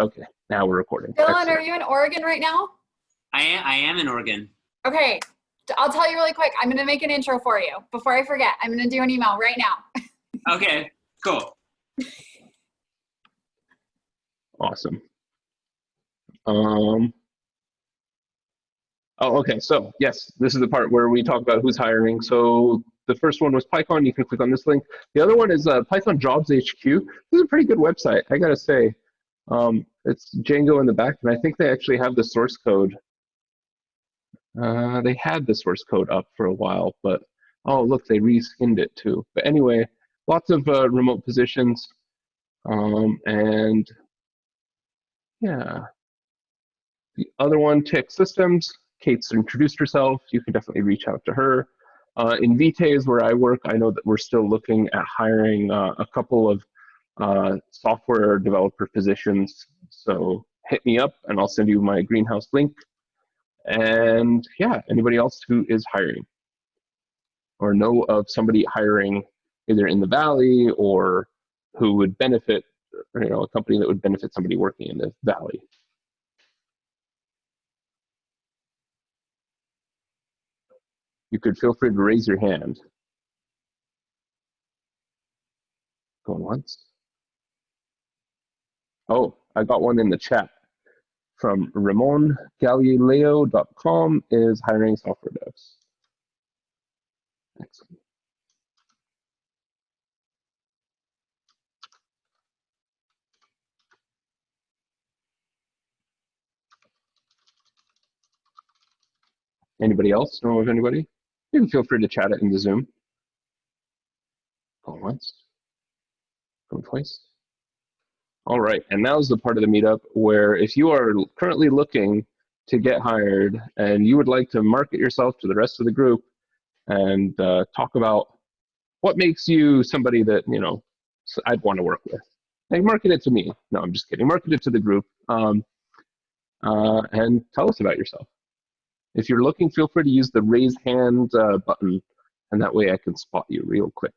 Okay, now we're recording. Dylan, Excellent. are you in Oregon right now? I am in Oregon. Okay, I'll tell you really quick. I'm going to make an intro for you. Before I forget, I'm going to do an email right now. Okay, cool. Awesome. Oh, okay, so yes, this is the part where we talk about who's hiring. So the first one was Python. You can click on this link. The other one is Python Jobs HQ. This is a pretty good website, I gotta say. It's Django in the back, and I think they actually have the source code. They had the source code up for a while, but oh, look, they reskinned it too. But anyway, lots of remote positions, and yeah. The other one, Tech Systems. Kate's introduced herself. You can definitely reach out to her. In Vitae is where I work. I know that we're still looking at hiring a couple of software developer positions. So hit me up and I'll send you my greenhouse link. And yeah, anybody else who is hiring or know of somebody hiring either in the Valley or who would benefit, you know, a company that would benefit somebody working in the Valley. You could feel free to raise your hand. Going once. Oh, I got one in the chat from Ramon. Galileo.com is hiring software devs. Excellent. Anybody else know of anybody? You can feel free to chat it in the Zoom. Going once. Going twice. All right, and now's the part of the meetup where if you are currently looking to get hired and you would like to market yourself to the rest of the group and talk about what makes you somebody that, you know, I'd want to work with. Like, market it to me. No, I'm just kidding. Market it to the group and tell us about yourself. If you're looking, feel free to use the raise hand button, and that way I can spot you real quick.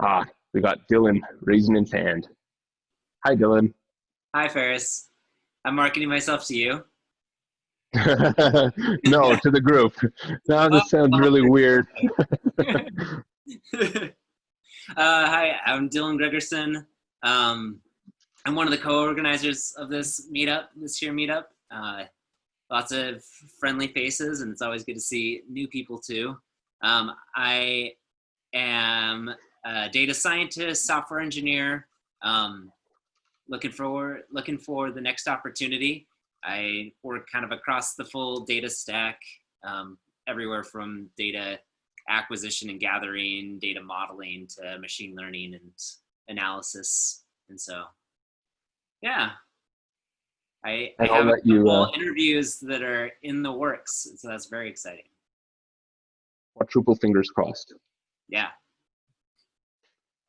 Ah, we got Dylan raising his hand. Hi, Dylan. Hi, Ferris. I'm marketing myself to you. No, to the group. Now this sounds really weird. Hi, I'm Dylan Gregerson. I'm one of the co-organizers of this meetup, this year meetup. Lots of friendly faces, and it's always good to see new people too. I am a data scientist, software engineer, looking for the next opportunity. I work kind of across the full data stack, everywhere from data acquisition and gathering, data modeling to machine learning and analysis. And so, yeah, I have a couple interviews that are in the works, so that's very exciting. Quadruple fingers crossed. Yeah.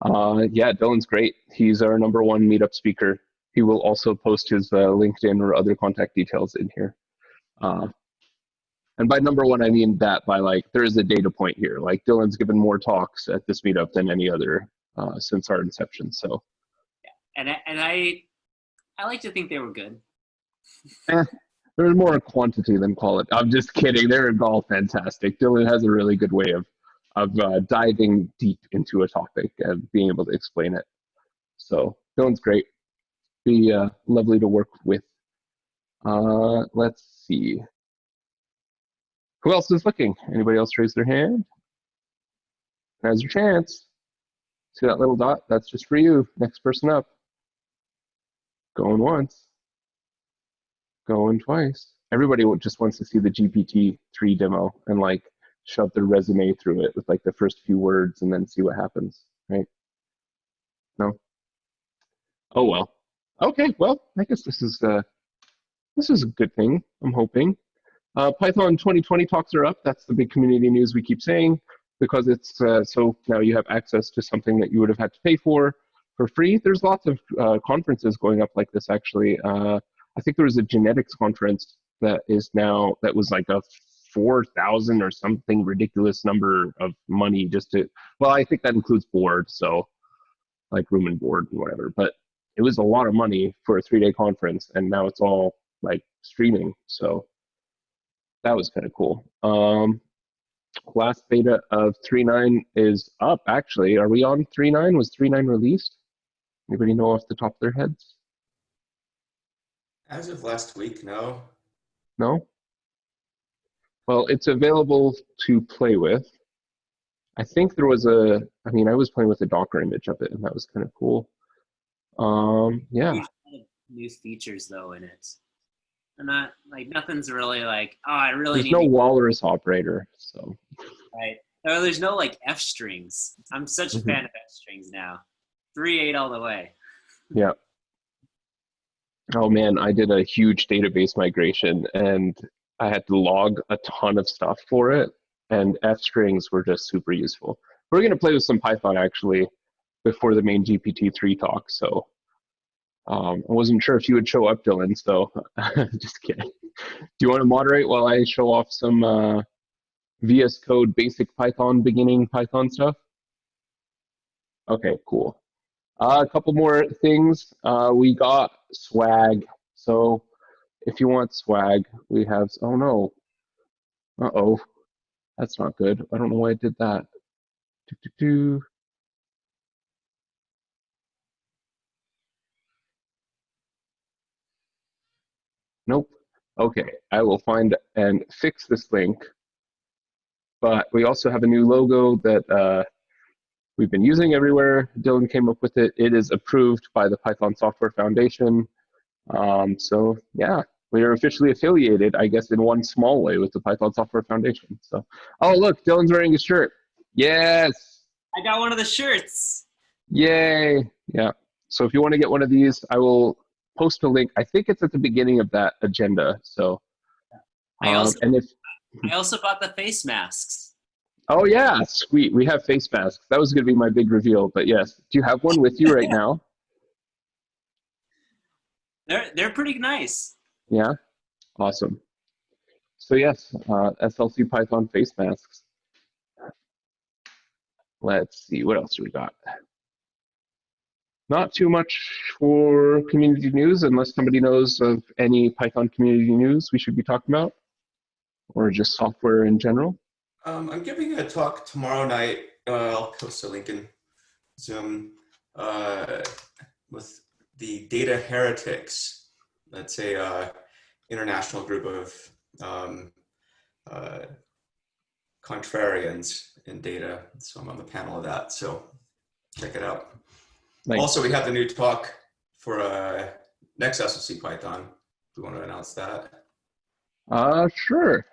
Yeah, Dylan's great. He's our #1 meetup speaker. He will also post his LinkedIn or other contact details in here. And by #1, I mean that by, like, there is a data point here. Like, Dylan's given more talks at this meetup than any other since our inception. So. Yeah. And I like to think they were good. There's more quantity than quality. I'm just kidding. They're all fantastic. Dylan has a really good way of diving deep into a topic and being able to explain it. So Dylan's great. Be lovely to work with. Let's see. Who else is looking? Anybody else raise their hand? Now's your chance. See that little dot? That's just for you. Next person up. Going once. Going twice. Everybody just wants to see the GPT-3 demo and, like, shove their resume through it with, like, the first few words and then see what happens, right? No? Oh, well. Okay, well, I guess this is a good thing, I'm hoping. Python 2020 talks are up. That's the big community news we keep saying, because it's so now you have access to something that you would have had to pay for free. There's lots of conferences going up like this, actually. I think there was a genetics conference that was like a 4,000 or something ridiculous number of money just to, well, I think that includes board, so like room and board and whatever, but it was a lot of money for a 3-day conference, and now it's all like streaming, so that was kind of cool. Last beta of 3.9 is up, actually. Are we on 3.9? Was 3.9 released? Anybody know off the top of their heads? As of last week, no. No? Well, it's available to play with. I think there was I was playing with a Docker image of it, and that was kind of cool. Yeah. Huge amount of new features though in it. And not like nothing's really like, oh, I really There's need no to, walrus operator, so. right? Or there's no like F strings. I'm such a fan of F strings now. 3.8 all the way. Yeah. Oh man, I did a huge database migration, and I had to log a ton of stuff for it, and F strings were just super useful. We're going to play with some Python actually before the main GPT-3 talk, so I wasn't sure if you would show up, Dylan, so just kidding. Do you want to moderate while I show off some VS Code basic Python, beginning Python stuff? Okay, cool. A couple more things. We got swag. So if you want swag, we have, oh no. Uh-oh. That's not good. I don't know why I did that. Nope. Okay, I will find and fix this link. But we also have a new logo that we've been using everywhere. Dylan came up with it. It is approved by the Python Software Foundation. So yeah, we are officially affiliated, I guess, in one small way with the Python Software Foundation. So, oh look, Dylan's wearing a shirt. Yes. I got one of the shirts. Yay. Yeah. So if you want to get one of these, I will post a link. I think it's at the beginning of that agenda. So, I also bought the face masks. Oh yeah, sweet. We have face masks. That was going to be my big reveal, but yes. Do you have one with you right now? They're pretty nice. Yeah, awesome. So yes, SLCPython face masks. Let's see, what else do we got? Not too much for community news, unless somebody knows of any Python community news we should be talking about, or just software in general. I'm giving a talk tomorrow night. I'll post a link in Zoom with the Data Heretics. That's a international group of contrarians in data. So I'm on the panel of that. So check it out. Nice. Also, we have the new talk for next SLCPython. Do we want to announce that? Sure.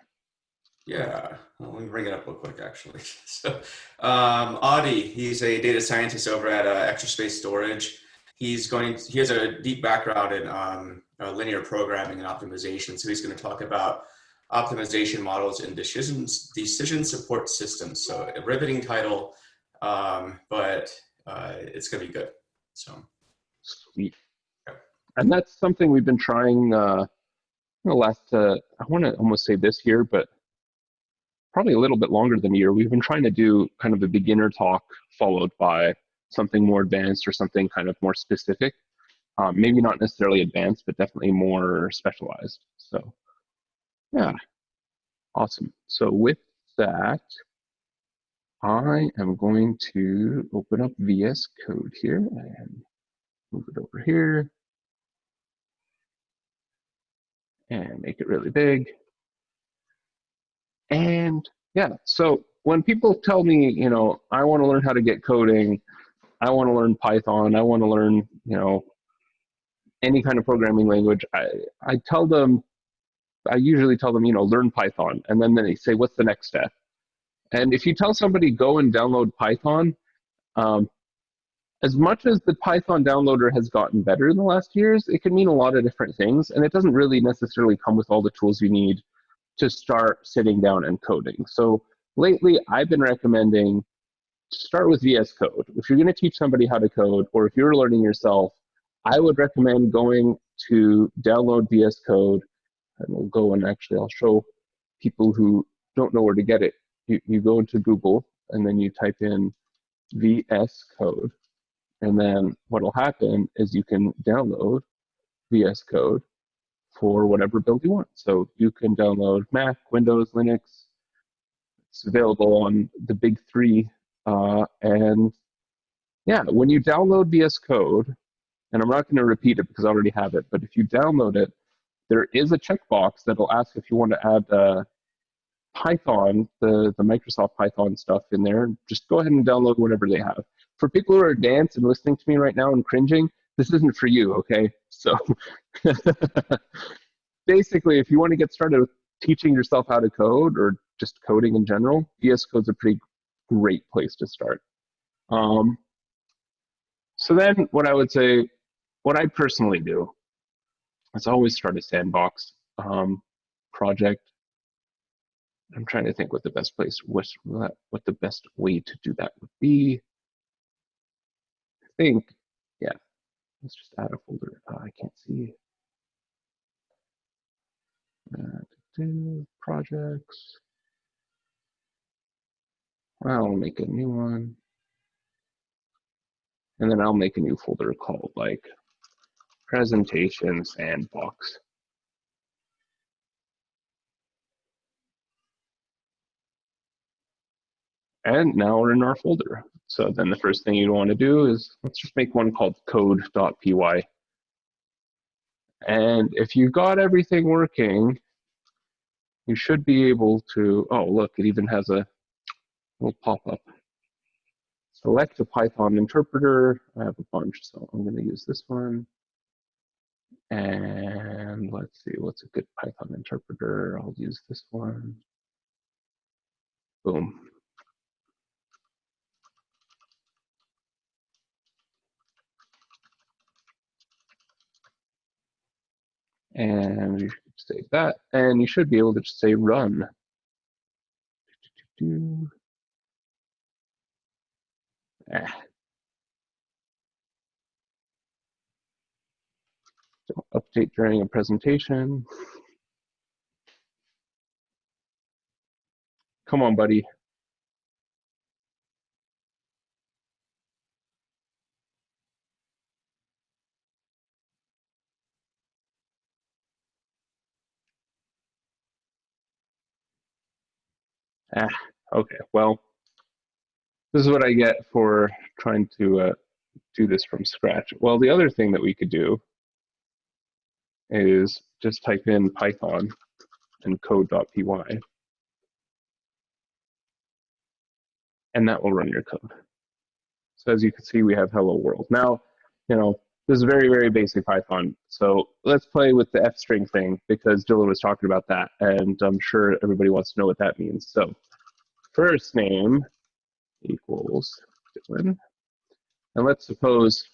Yeah. Well, let me bring it up real quick, actually. So, Adi, he's a data scientist over at Extra Space Storage. He has a deep background in linear programming and optimization. So he's going to talk about optimization models and decision support systems. So a riveting title, but it's going to be good. So sweet. Yeah. And that's something we've been trying the last, I want to almost say this year, but probably a little bit longer than a year. We've been trying to do kind of a beginner talk followed by something more advanced or something kind of more specific. Maybe not necessarily advanced, but definitely more specialized. So yeah, awesome. So with that, I am going to open up VS Code here and move it over here and make it really big. And yeah, so when people tell me, you know, I want to learn how to get coding, I want to learn Python, I want to learn, you know, any kind of programming language, I usually tell them, you know, learn Python. And then they say, what's the next step? And if you tell somebody, go and download Python, as much as the Python downloader has gotten better in the last years, it can mean a lot of different things. And it doesn't really necessarily come with all the tools you need to start sitting down and coding. So lately, I've been recommending start with VS Code. If you're going to teach somebody how to code, or if you're learning yourself, I would recommend going to download VS Code. And we'll go and actually, I'll show people who don't know where to get it, you go into Google and then you type in VS Code. And then what will happen is you can download VS Code for whatever build you want. So you can download Mac, Windows, Linux. It's available on the big three. And yeah, when you download VS Code, and I'm not going to repeat it because I already have it, but if you download it, there is a checkbox that will ask if you want to add Python, the Microsoft Python stuff in there. Just go ahead and download whatever they have. For people who are advanced and listening to me right now and cringing, this isn't for you, okay? So basically, if you want to get started with teaching yourself how to code or just coding in general, VS Code's a pretty great place to start. So then what I would say, what I personally do is always start a Sandbox project. I'm trying to think what the best place, what the best way to do that would be. I think, yeah, let's just add a folder. I can't see. Projects. I'll make a new one. And then I'll make a new folder called like Presentation Sandbox. And now we're in our folder. So then the first thing you want to do is, let's just make one called code.py. And if you've got everything working, you should be able to, oh, look, it even has a little pop-up. Select a Python interpreter. I have a bunch, so I'm going to use this one. And let's see, what's a good Python interpreter? I'll use this one. Boom. And you should save that, and you should be able to just say run. So update during a presentation. Come on, buddy. Okay, well, this is what I get for trying to do this from scratch. Well, the other thing that we could do is just type in Python and code.py, and that will run your code. So as you can see, we have hello world. Now, you know, this is very, very basic Python. So let's play with the f-string thing because Dylan was talking about that, and I'm sure everybody wants to know what that means. So first name equals Dylan. And let's suppose,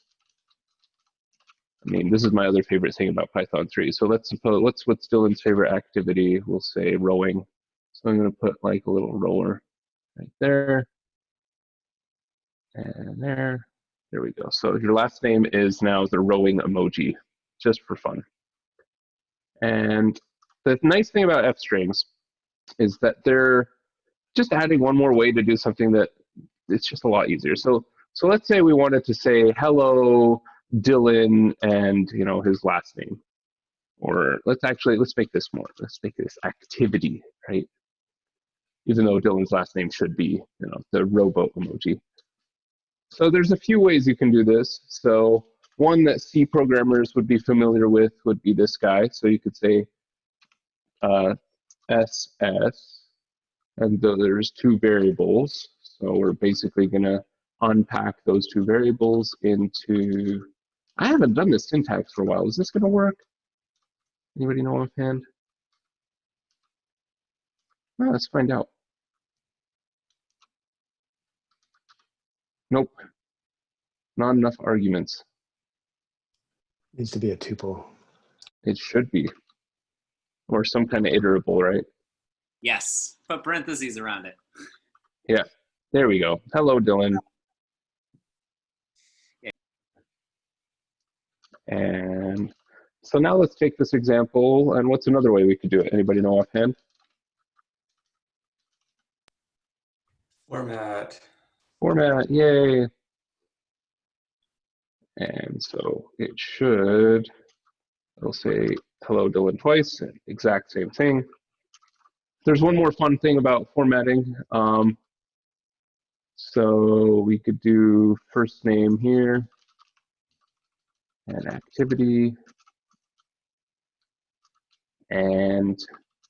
I mean, this is my other favorite thing about Python 3. So let's suppose, what's Dylan's favorite activity? We'll say rowing. So I'm going to put like a little rower right there. And there. There we go. So your last name is now the rowing emoji, just for fun. And the nice thing about f-strings is that they're just adding one more way to do something that it's just a lot easier. So let's say we wanted to say hello Dylan and his last name, or let's make this more. Let's make this activity, right? Even though Dylan's last name should be the rowboat emoji. So there's a few ways you can do this. So one that C programmers would be familiar with would be this guy. So you could say SS, and there's two variables. So we're basically going to unpack those two variables into, I haven't done this syntax for a while. Is this going to work? Anybody know offhand? Well, let's find out. Nope. Not enough arguments. Needs to be a tuple. It should be. Or some kind of iterable, right? Yes. Put parentheses around it. Yeah. There we go. Hello, Dylan. Yeah. And so now let's take this example, and what's another way we could do it? Anybody know offhand? Format. Format, yay. And so it should, it'll say hello Dylan twice, exact same thing. There's one more fun thing about formatting. So we could do first name here and activity. And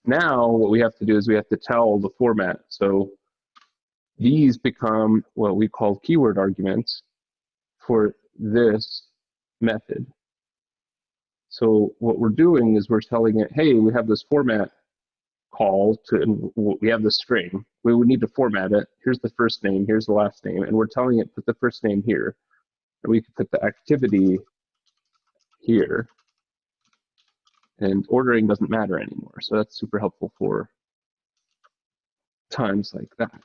now what we have to do is we have to tell the format. So these become what we call keyword arguments for this method. So what we're doing is we're telling it, hey, we have this format call to, we have the string. We would need to format it. Here's the first name, here's the last name, and we're telling it put the first name here. And we can put the activity here. And ordering doesn't matter anymore. So that's super helpful for times like that.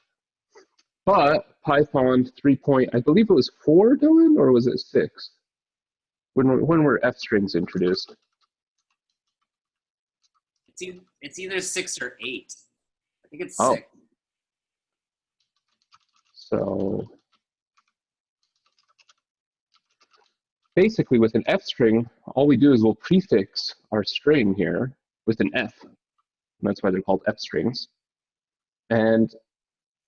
But Python 3 point, I believe it was 4, Dylan, or was it 6? When were F strings introduced? It's either 6 or 8. I think it's 6. Oh. So basically with an F string, all we do is we'll prefix our string here with an F. And that's why they're called F strings. And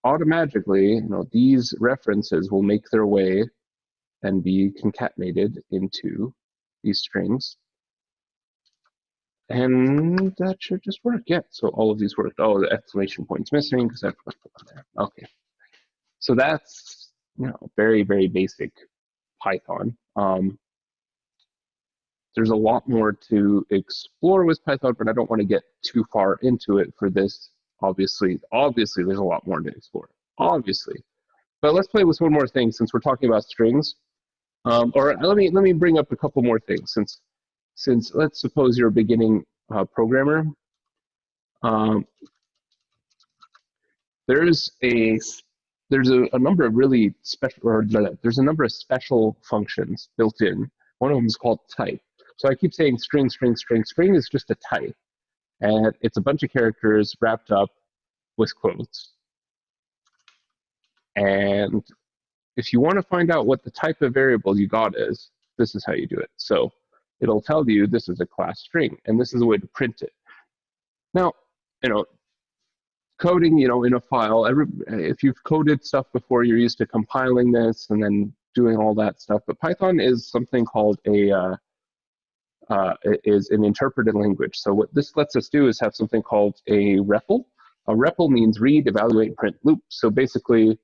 automatically, these references will make their way and be concatenated into these strings. And that should just work. Yeah, so all of these worked. Oh, the exclamation point's missing because I put it on there. Okay. So that's, very, very basic Python. There's a lot more to explore with Python, but I don't want to get too far into it for this. Obviously, there's a lot more to explore. Obviously. But let's play with one more thing since we're talking about strings. Or let me bring up a couple more things since let's suppose you're a beginning programmer. There's a number of really special, or there's a number of special functions built in. One of them is called type. So I keep saying string, string, string. String is just a type, and it's a bunch of characters wrapped up with quotes. And if you want to find out what the type of variable you got is, this is how you do it. So it'll tell you this is a class string, and this is a way to print it. Now, coding, in a file, if you've coded stuff before, you're used to compiling this and then doing all that stuff. But Python is something called is an interpreted language. So what this lets us do is have something called a REPL. A REPL means read, evaluate, print, loop. So basically,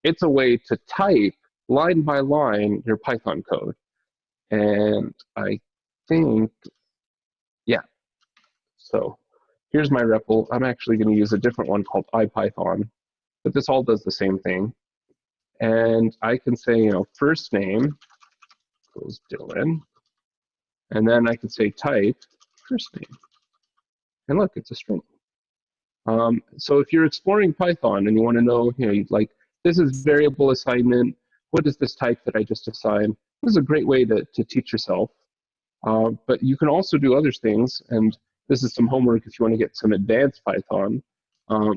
it's a way to type line by line your Python code. And I think, yeah. So here's my REPL. I'm actually going to use a different one called IPython, but this all does the same thing. And I can say, first name equals Dylan. And then I can say type first name. And look, it's a string. So if you're exploring Python and you want to know, this is variable assignment. What is this type that I just assigned? This is a great way to teach yourself. But you can also do other things, and this is some homework if you want to get some advanced Python,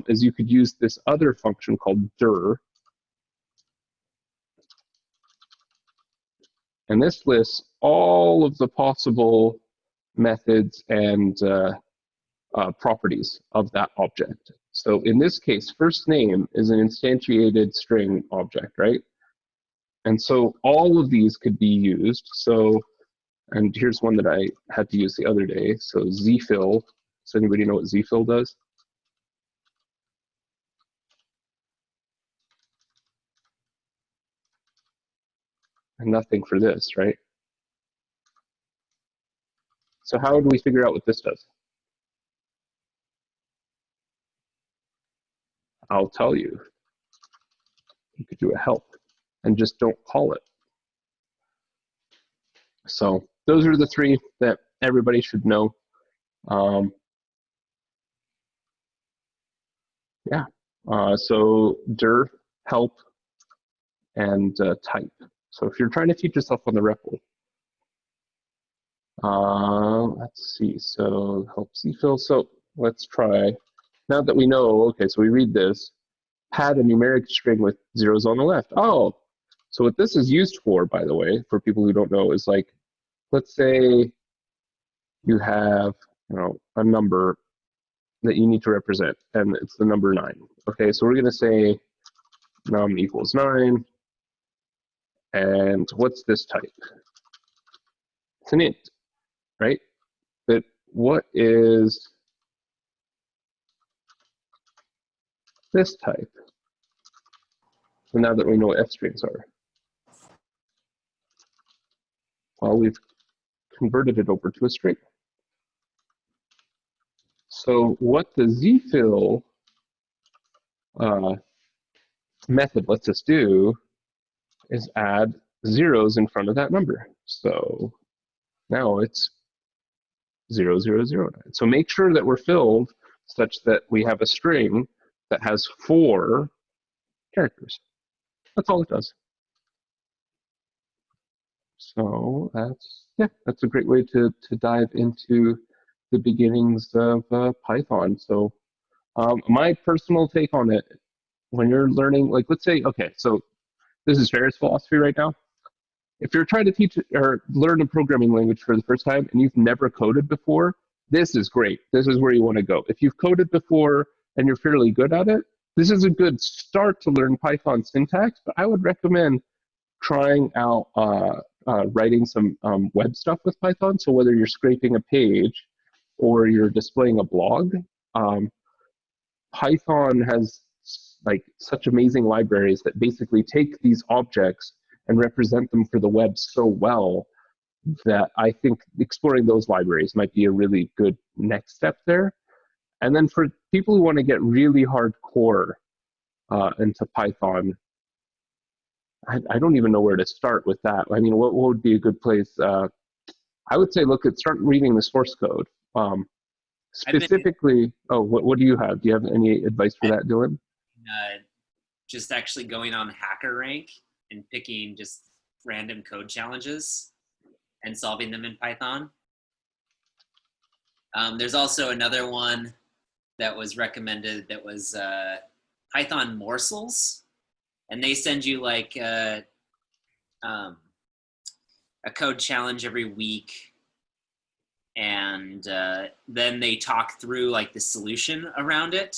is you could use this other function called dir. And this lists all of the possible methods and properties of that object. So in this case, first name is an instantiated string object, right? And so all of these could be used. So, and here's one that I had to use the other day. So zfill. Does anybody know what zfill does? And nothing for this, right? So how do we figure out what this does? I'll tell you. You could do a help and just don't call it. So those are the three that everybody should know. Yeah. So dir, help, and type. So if you're trying to teach yourself on the REPL, let's see. So help zfill. So let's try. Now that we know, okay, so we read this. had a numeric string with zeros on the left. Oh, so what this is used for, by the way, for people who don't know, is like, let's say you have, a number that you need to represent, and it's the number 9. Okay, so we're going to say num equals 9, and what's this type? It's an int, right? But what is this type? So now that we know what f strings are, well, we've converted it over to a string. So what the zfill method lets us do is add zeros in front of that number. So now it's 0009. So make sure that we're filled such that we have a string that has 4 characters. That's all it does. So that's a great way to dive into the beginnings of Python. So my personal take on it, when you're learning, like, let's say, okay, so this is Ferris philosophy right now. If you're trying to teach or learn a programming language for the first time and you've never coded before, this is great. This is where you want to go. If you've coded before and you're fairly good at it, this is a good start to learn Python syntax, but I would recommend trying out writing some web stuff with Python. So whether you're scraping a page or you're displaying a blog, Python has like such amazing libraries that basically take these objects and represent them for the web so well that I think exploring those libraries might be a really good next step there. And then for people who want to get really hardcore into Python, I don't even know where to start with that. I mean, what would be a good place? I would say start reading the source code. Specifically, what do you have? Do you have any advice for that, Dylan? Just actually going on HackerRank and picking just random code challenges and solving them in Python. There's also another one that was recommended that was Python Morsels, and they send you like a code challenge every week, and then they talk through like the solution around it.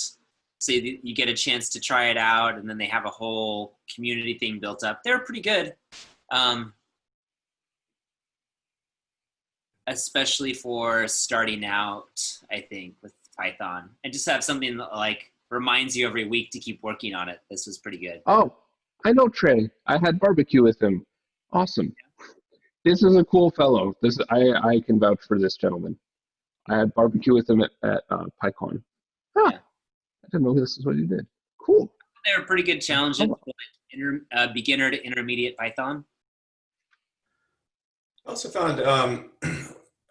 So you get a chance to try it out, and then they have a whole community thing built up. They're pretty good, especially for starting out, I think, with Python. And just have something that like reminds you every week to keep working on it. This was pretty good. Oh, I know Trey. I had barbecue with him. Awesome. This is a cool fellow. I can vouch for this gentleman. I had barbecue with him at PyCon. Huh. Yeah. I didn't know this is what he did. Cool. They're pretty good challenges, like beginner to intermediate Python. I also found,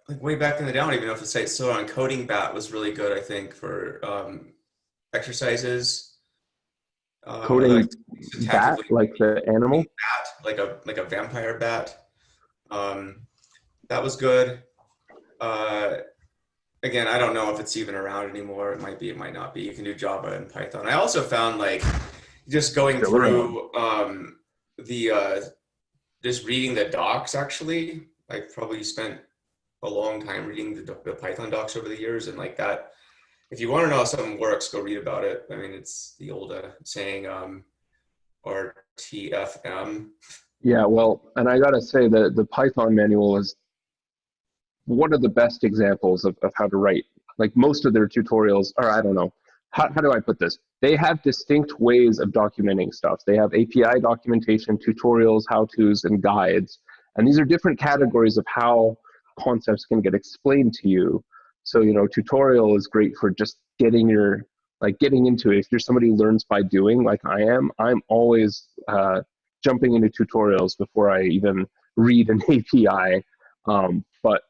like way back in the day, I don't even know if the site's still on, Coding Bat was really good, I think, for exercises. Coding bat, like the animal? Bat, like a vampire bat. That was good. Again, I don't know if it's even around anymore. It might be, it might not be. You can do Java and Python. I also found like just going through just reading the docs actually. I probably spent a long time reading the Python docs over the years, and like that, if you want to know how something works, go read about it. I mean, it's the old saying, RTFM. Yeah, well, and I gotta say that the Python manual is one of the best examples of how to write. Like most of their tutorials, or I don't know, how do I put this? They have distinct ways of documenting stuff. They have API documentation, tutorials, how-tos, and guides. And these are different categories of how concepts can get explained to you. So, tutorial is great for just getting into it. If you're somebody who learns by doing, like I am, I'm always jumping into tutorials before I even read an API. But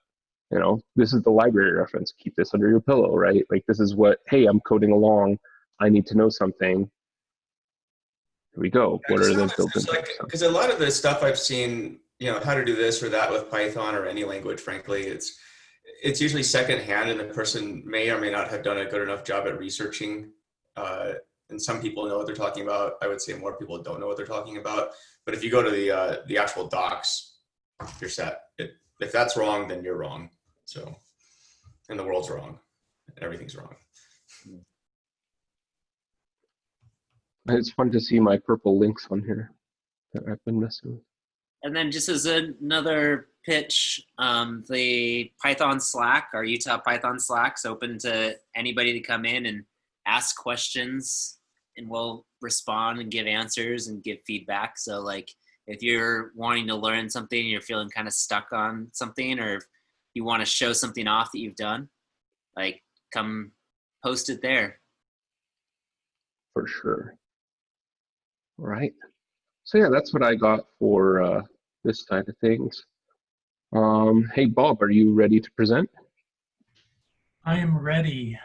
this is the library reference. Keep this under your pillow, right? Like this is what, hey, I'm coding along. I need to know something. Here we go. What are the built-in? Because a lot of the stuff I've seen, how to do this or that with Python or any language, frankly, it's usually secondhand, and the person may or may not have done a good enough job at researching and some people know what they're talking about. I would say more people don't know what they're talking about. But if you go to the actual docs, you're set. If that's wrong, then you're wrong. So, and the world's wrong. Everything's wrong. It's fun to see my purple links on here that I've been messing with. And then just as another pitch, the Python Slack, our Utah Python Slack's open to anybody to come in and ask questions, and we'll respond and give answers and give feedback. So like if you're wanting to learn something, you're feeling kind of stuck on something, or if you want to show something off that you've done, like come post it there. For sure. All right. So yeah, that's what I got for this side of things. Hey, Bob, are you ready to present? I am ready.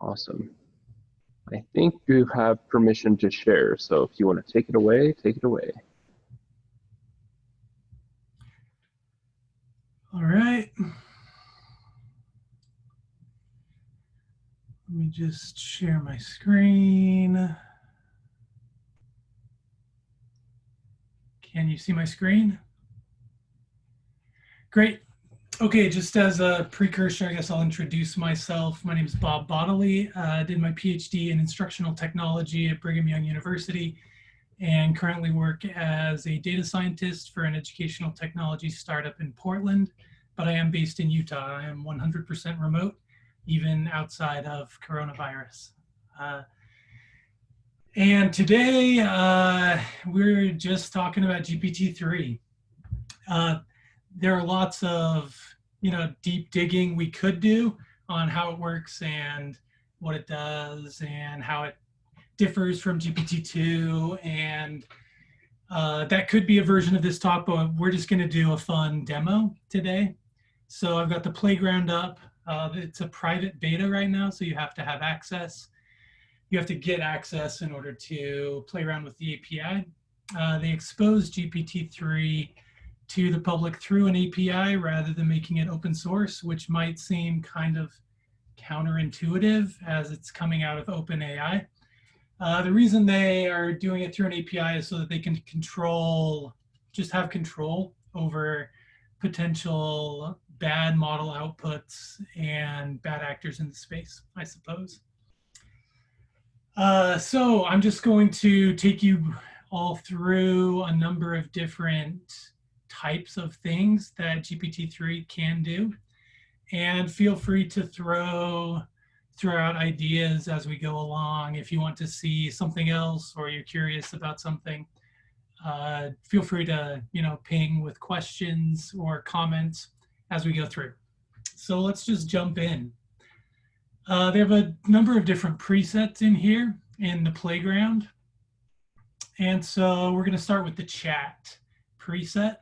Awesome. I think you have permission to share, so if you want to take it away, take it away. All right. Let me just share my screen. Can you see my screen? Great. Okay, just as a precursor, I guess I'll introduce myself. My name is Bob Bodily. I did my PhD in instructional technology at Brigham Young University and currently work as a data scientist for an educational technology startup in Portland, but I am based in Utah. I am 100% remote, even outside of coronavirus. And today, we're just talking about GPT-3. There are lots of, deep digging we could do on how it works and what it does and how it differs from GPT-2. And that could be a version of this talk, but we're just going to do a fun demo today. So I've got the playground up. It's a private beta right now, so you have to have access. You have to get access in order to play around with the API. They exposed GPT-3 to the public through an API rather than making it open source, which might seem kind of counterintuitive as it's coming out of OpenAI. The reason they are doing it through an API is so that they can have control over potential bad model outputs and bad actors in the space, I suppose. So I'm just going to take you all through a number of different types of things that GPT-3 can do. And feel free to throw out ideas as we go along. If you want to see something else or you're curious about something, feel free to ping with questions or comments as we go through. So let's just jump in. They have a number of different presets in here in the playground. And so we're going to start with the chat preset.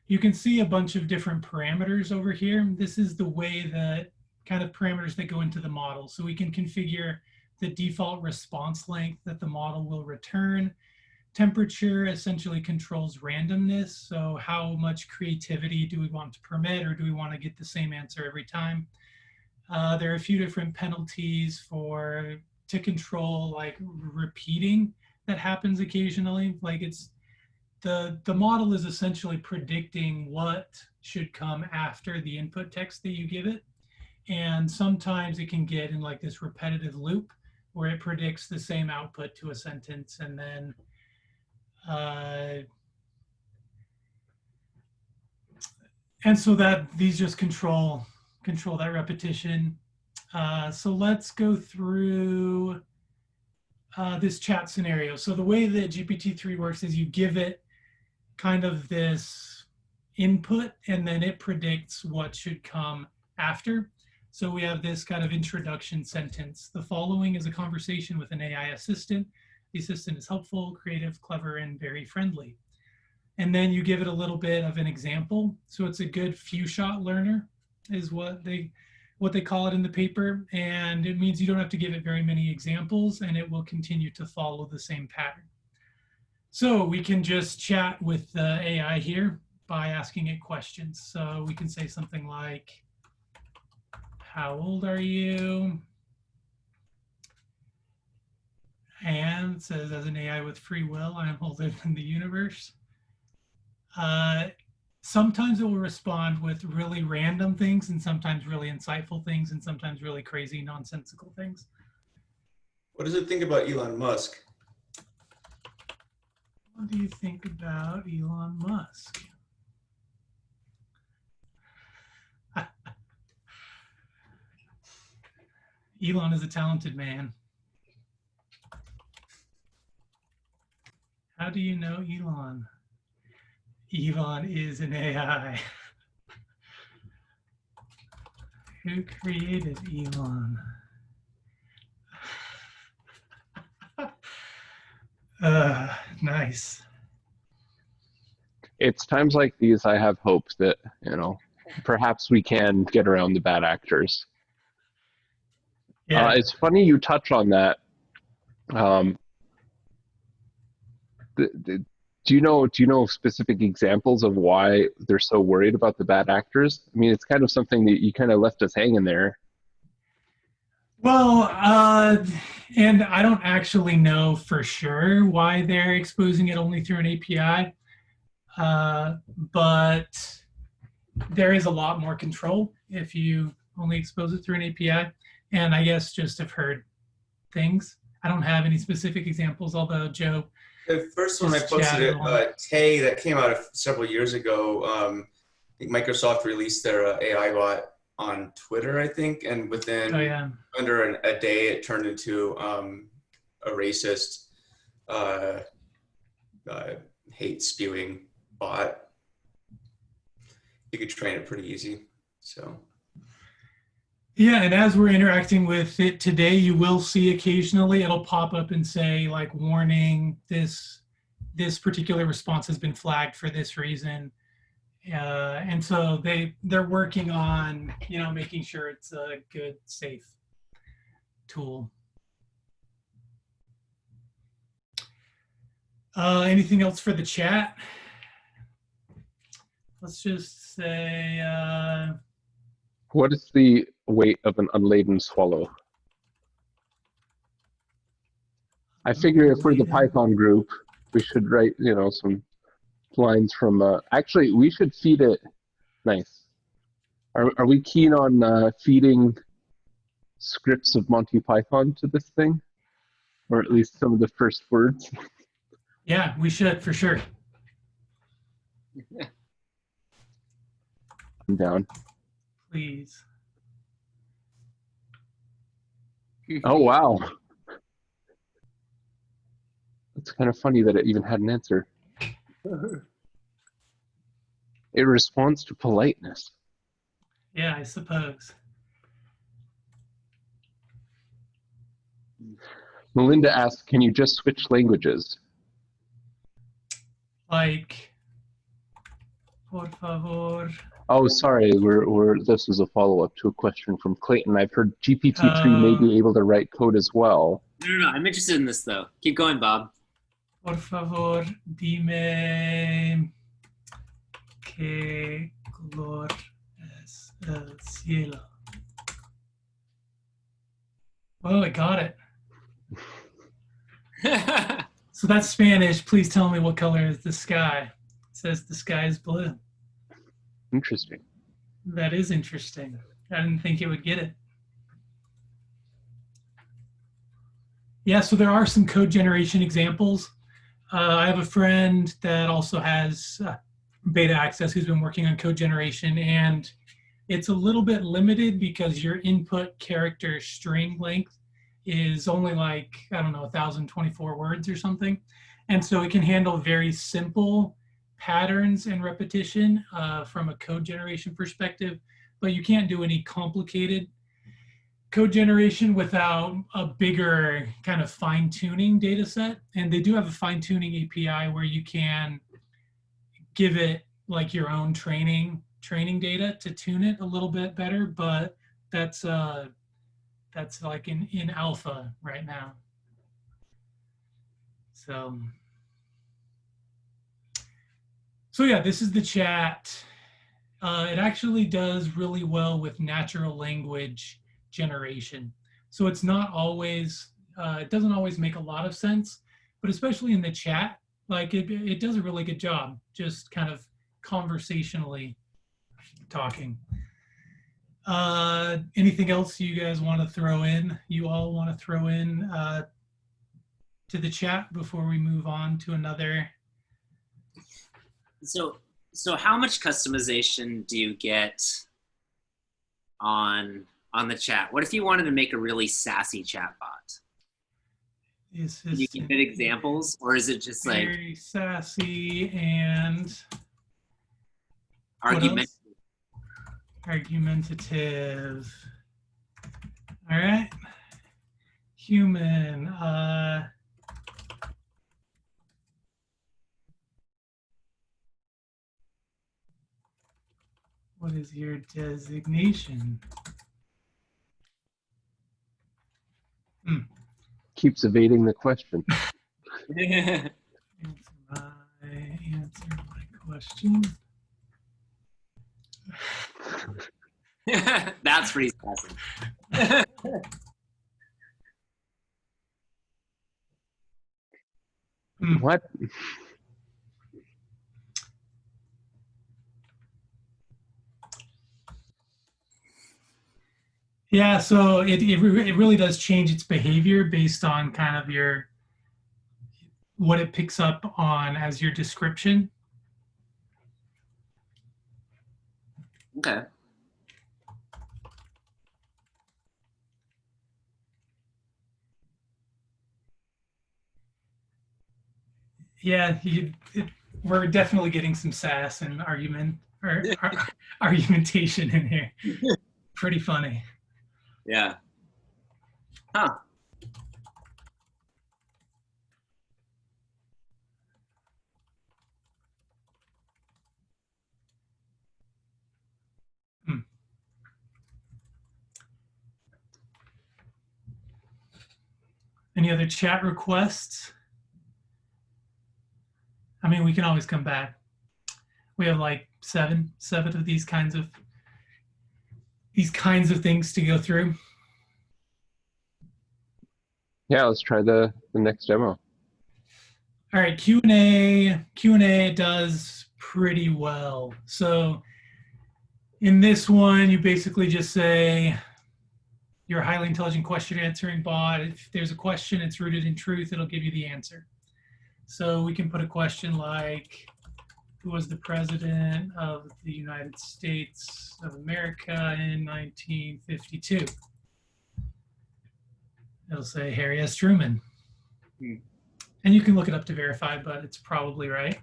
You can see a bunch of different parameters over here. This is the way that kind of parameters that go into the model. So we can configure the default response length that the model will return. Temperature essentially controls randomness. So how much creativity do we want to permit, or do we want to get the same answer every time? There are a few different penalties to control like repeating that happens occasionally. Like the model is essentially predicting what should come after the input text that you give it. And sometimes it can get in like this repetitive loop where it predicts the same output to a sentence, and then and so that these just control that repetition. So let's go through this chat scenario. So the way that GPT-3 works is you give it kind of this input, and then it predicts what should come after. So we have this kind of introduction sentence. The following is a conversation with an AI assistant. The assistant is helpful, creative, clever, and very friendly. And then you give it a little bit of an example. So it's a good few-shot learner is what they call it in the paper. And it means you don't have to give it very many examples, and it will continue to follow the same pattern. So we can just chat with the AI here by asking it questions. So we can say something like, how old are you? And says, as an AI with free will, I am older than the universe. Sometimes it will respond with really random things, and sometimes really insightful things, and sometimes really crazy, nonsensical things. What does it think about Elon Musk? What do you think about Elon Musk? Elon is a talented man. How do you know Elon? Elon is an AI. Who created Elon? Nice. It's times like these I have hope that, perhaps we can get around the bad actors. Yeah. It's funny you touch on that. Do you know specific examples of why they're so worried about the bad actors? I mean, it's kind of something that you kind of left us hanging there. Well, and I don't actually know for sure why they're exposing it only through an API, but there is a lot more control if you only expose it through an API. And I guess just have heard things. I don't have any specific examples, although Joe. The first one I posted it, Tay, that came out several years ago. I think Microsoft released their AI bot on Twitter, I think, and within under a day, it turned into a racist, hate spewing bot. You could train it pretty easy. So. Yeah, and as we're interacting with it today, you will see occasionally it'll pop up and say, like, warning, this particular response has been flagged for this reason. And so they're working on, making sure it's a good, safe tool. Anything else for the chat? Let's just say... What is the weight of an unladen swallow? I figure if we're the Python group, we should write, some lines from, actually, we should feed it. Nice. Are we keen on feeding scripts of Monty Python to this thing? Or at least some of the first words? Yeah, we should, for sure. I'm down. Please. Oh, wow. It's kind of funny that it even had an answer. It responds to politeness. Yeah, I suppose. Melinda asked, can you just switch languages? Like, por favor. Oh, sorry. This is a follow-up to a question from Clayton. I've heard GPT-3 may be able to write code as well. No. I'm interested in this, though. Keep going, Bob. Por favor, dime qué color es el cielo. Oh, I got it. So that's Spanish. Please tell me what color is the sky. It says the sky is blue. Interesting. That is interesting. I didn't think it would get it. Yeah, so there are some code generation examples. I have a friend that also has beta access who's been working on code generation, and it's a little bit limited because your input character string length is only like, 1,024 words or something. And so it can handle very simple patterns and repetition from a code generation perspective, but you can't do any complicated code generation without a bigger kind of fine-tuning data set. And they do have a fine-tuning API where you can give it like your own training data to tune it a little bit better, but that's like in alpha right now. So yeah, this is the chat. It actually does really well with natural language generation. So it's not always It doesn't always make a lot of sense, but especially in the chat, like it does a really good job just kind of conversationally talking. Anything else you guys want to throw in? You all want to throw in to the chat before we move on to another? So how much customization do you get on the chat? What if you wanted to make a really sassy chatbot? Can you give it examples, or is it just like very sassy and argumentative? All right, human. What is your designation? Keeps evading the question. Answer my question. That's pretty sassy. What? Yeah, so it really does change its behavior based on kind of what it picks up on as your description. Okay. Yeah, we're definitely getting some sass and argumentation in here. Pretty funny. Yeah. Huh. Any other chat requests? I mean, we can always come back. We have like seven of these kinds of things to go through. Yeah, let's try the next demo. All right, Q&A does pretty well. So in this one, you basically just say, you're a highly intelligent question answering bot. If there's a question, it's rooted in truth, it'll give you the answer. So we can put a question like, who was the president of the United States of America in 1952? It'll say Harry S. Truman. And you can look it up to verify, but it's probably right.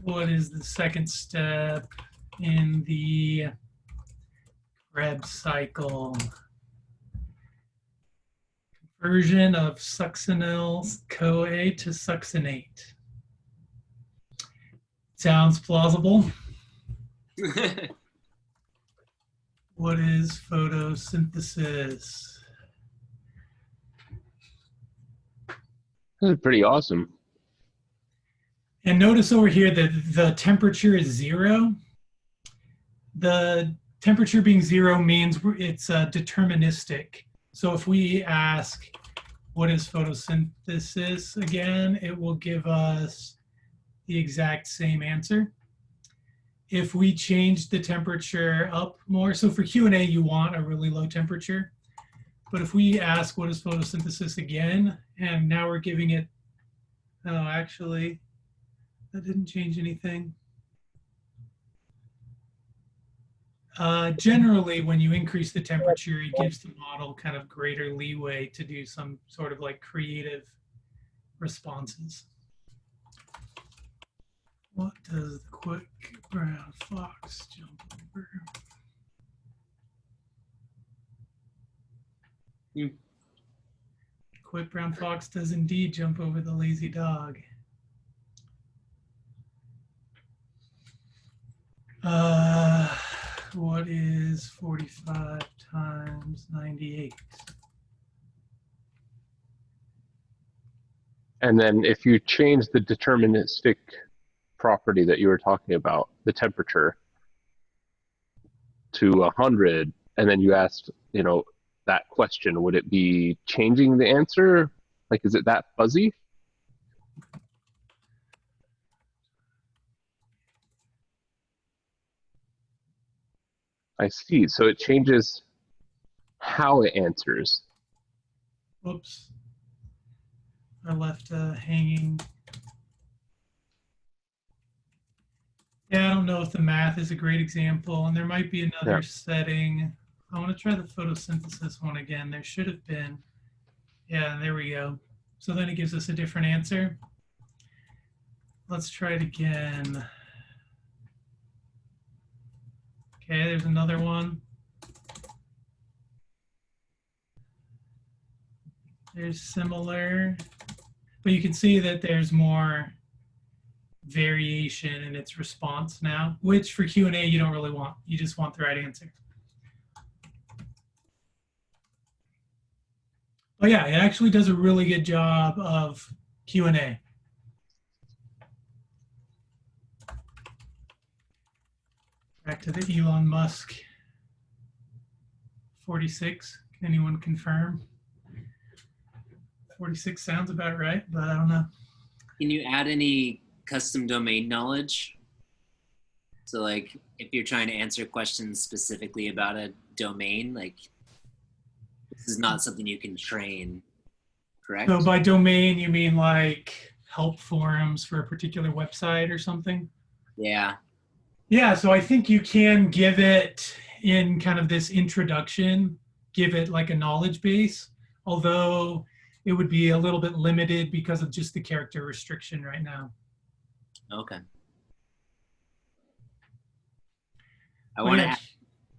What is the second step in the Krebs cycle? Conversion of Succinals CoA to Succinate. Sounds plausible. What is photosynthesis? This is pretty awesome. And notice over here that the temperature is 0. The temperature being 0 means it's deterministic. So if we ask, what is photosynthesis again, it will give us the exact same answer. If we change the temperature up more, so for Q&A, you want a really low temperature. But if we ask, what is photosynthesis again, and now we're giving it, oh, actually, that didn't change anything. Generally, when you increase the temperature, it gives the model kind of greater leeway to do some sort of like creative responses. What does the quick brown fox jump over? Quick brown fox does indeed jump over the lazy dog. What is 45 times 98? And then if you change the deterministic property that you were talking about, the temperature, to 100, and then you asked, that question? Would it be changing the answer? Like, is it that fuzzy? I see. So it changes how it answers. Whoops. I left hanging. Yeah, I don't know if the math is a great example, and there might be another setting. I want to try the photosynthesis one again. There should have been. Yeah, there we go. So then it gives us a different answer. Let's try it again. Okay, there's another one. There's similar, but you can see that there's more variation in its response now, which for Q&A you don't really want. You just want the right answer. But yeah, it actually does a really good job of Q&A. Back to the Elon Musk 46. Can anyone confirm? 46 sounds about right, but I don't know. Can you add any custom domain knowledge? So like if you're trying to answer questions specifically about a domain, like this is not something you can train, correct? So by domain, you mean like help forums for a particular website or something? Yeah. Yeah, so I think you can give it in kind of this introduction, give it like a knowledge base, although it would be a little bit limited because of just the character restriction right now. Okay. I want to ask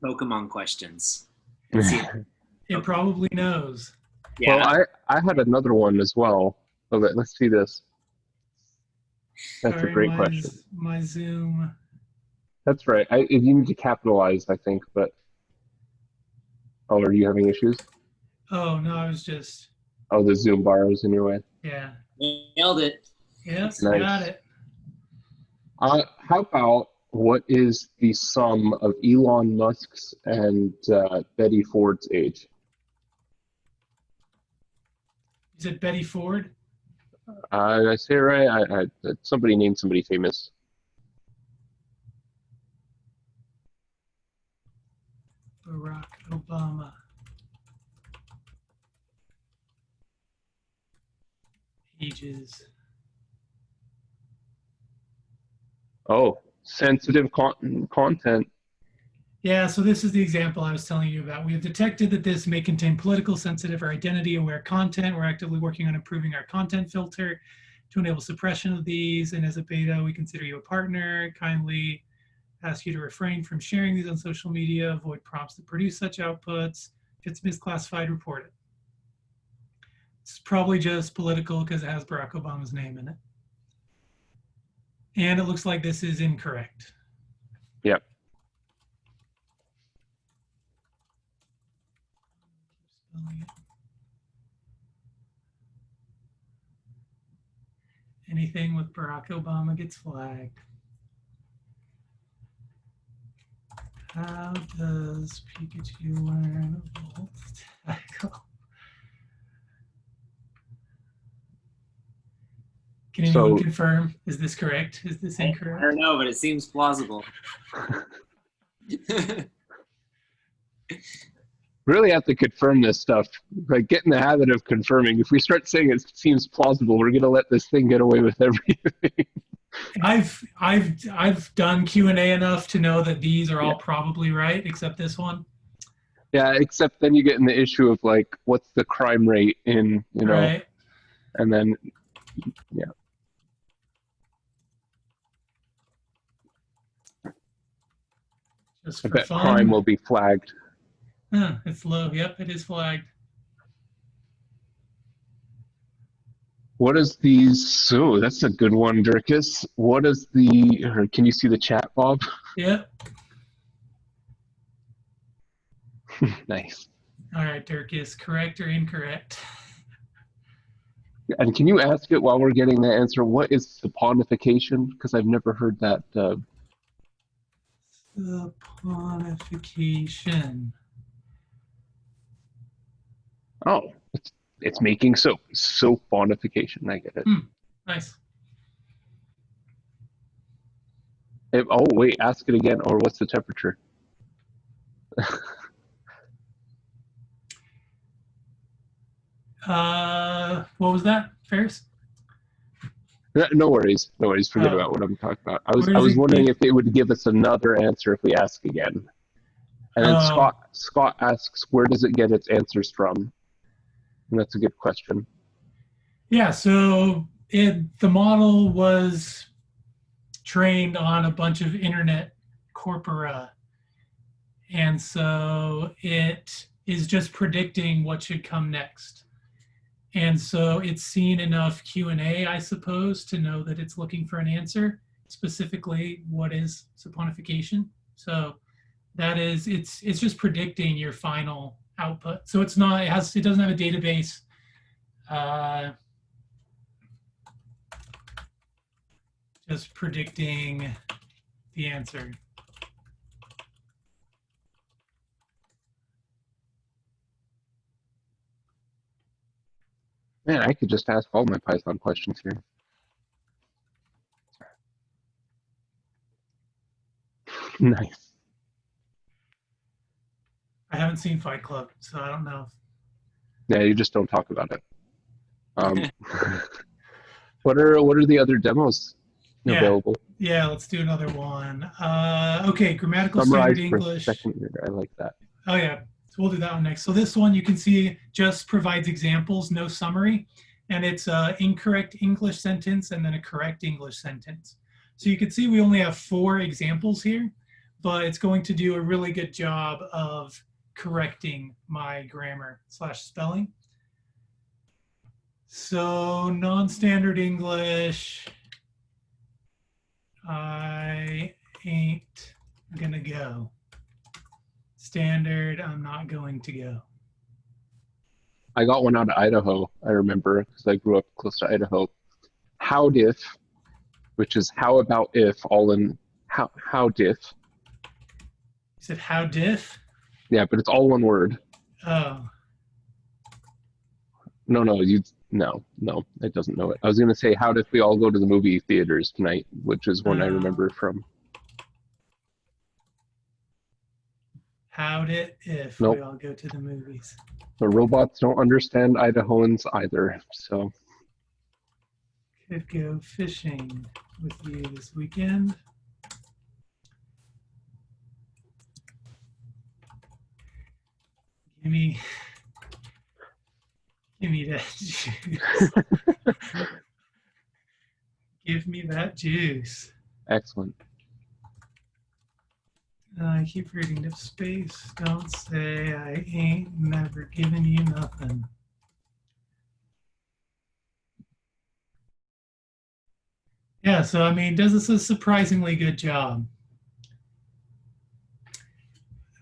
Pokemon questions. It probably knows. Yeah. Well, I had another one as well. So let's see this. That's Sorry, a great question. My Zoom. That's right. You need to capitalize, I think, but... Oh, are you having issues? Oh, no, I was just... Oh, the Zoom bar is in your way? Yeah. Nailed it. Yes, Nice. got it. How about what is the sum of Elon Musk's and Betty Ford's age? Is it Betty Ford? Did I say it right? Somebody named somebody famous. Barack Obama. Ages. Oh, sensitive content. Yeah, so this is the example I was telling you about. We have detected that this may contain political, sensitive, or identity-aware content. We're actively working on improving our content filter to enable suppression of these. And as a beta, we consider you a partner. Kindly ask you to refrain from sharing these on social media, avoid prompts that produce such outputs. If it's misclassified, report it. It's probably just political because it has Barack Obama's name in it. And it looks like this is incorrect. Yep. Anything with Barack Obama gets flagged. How does Pikachu learn Volt Tackle? Can anyone confirm? Is this correct? Is this incorrect? I don't know, but it seems plausible. Really have to confirm this stuff. Like, get in the habit of confirming. If we start saying it seems plausible, we're gonna let this thing get away with everything. I've done Q&A enough to know that these are all probably right, except this one. Yeah, except then you get in the issue of like, what's the crime rate in, you know, Right. and then, yeah. Just I for bet fun. crime will be flagged. Huh, it's low. Yep, it is flagged. What is these? Oh, that's a good one, Dirkus. What is the, or can you see the chat, Bob? Yep. Nice. All right, Dirk, is correct or incorrect? And can you ask it while we're getting the answer, what is saponification? Because I've never heard that. Saponification. Oh, it's making soap. Soap bonification. I get it. Nice. Oh, wait, ask it again. Or what's the temperature? What was that, Ferris? No worries. No worries. Forget Oh. about what I'm talking about. Where I does was it wondering give- if it would give us another answer if we ask again. And then Oh. Scott asks, where does it get its answers from? And that's a good question. Yeah, so the model was trained on a bunch of internet corpora. And so it is just predicting what should come next. And so it's seen enough Q&A, I suppose, to know that it's looking for an answer, specifically what is saponification. So that is, it's just predicting your final output. So it's not, it doesn't have a database. Just predicting the answer. Man, I could just ask all my Python questions here. Nice. I haven't seen Fight Club, so I don't know. Yeah, you just don't talk about it. What are the other demos available? Yeah, let's do another one. Okay, grammatical Summarize standard for English. second grader. I like that. Oh yeah, so we'll do that one next. So this one you can see just provides examples, no summary, and it's an incorrect English sentence and then a correct English sentence. So you can see we only have 4 examples here, but it's going to do a really good job of correcting my grammar / spelling. So non-standard English, I ain't gonna go. Standard, I'm not going to go. I got one out of Idaho, I remember, because I grew up close to Idaho. How'd if, which is how about if, all in how diff. You said how diff? Yeah, but it's all one word. Oh. No, it doesn't know it. I was going to say, how if we all go to the movie theaters tonight, which is one I remember from. How'd it if Nope. we all go to the movies? The robots don't understand Idahoans either, so. Could go fishing with you this weekend. Give me that juice. Give me that juice. Excellent. I keep reading the space. Don't say I ain't never giving you nothing. Yeah, so I mean, does this a surprisingly good job.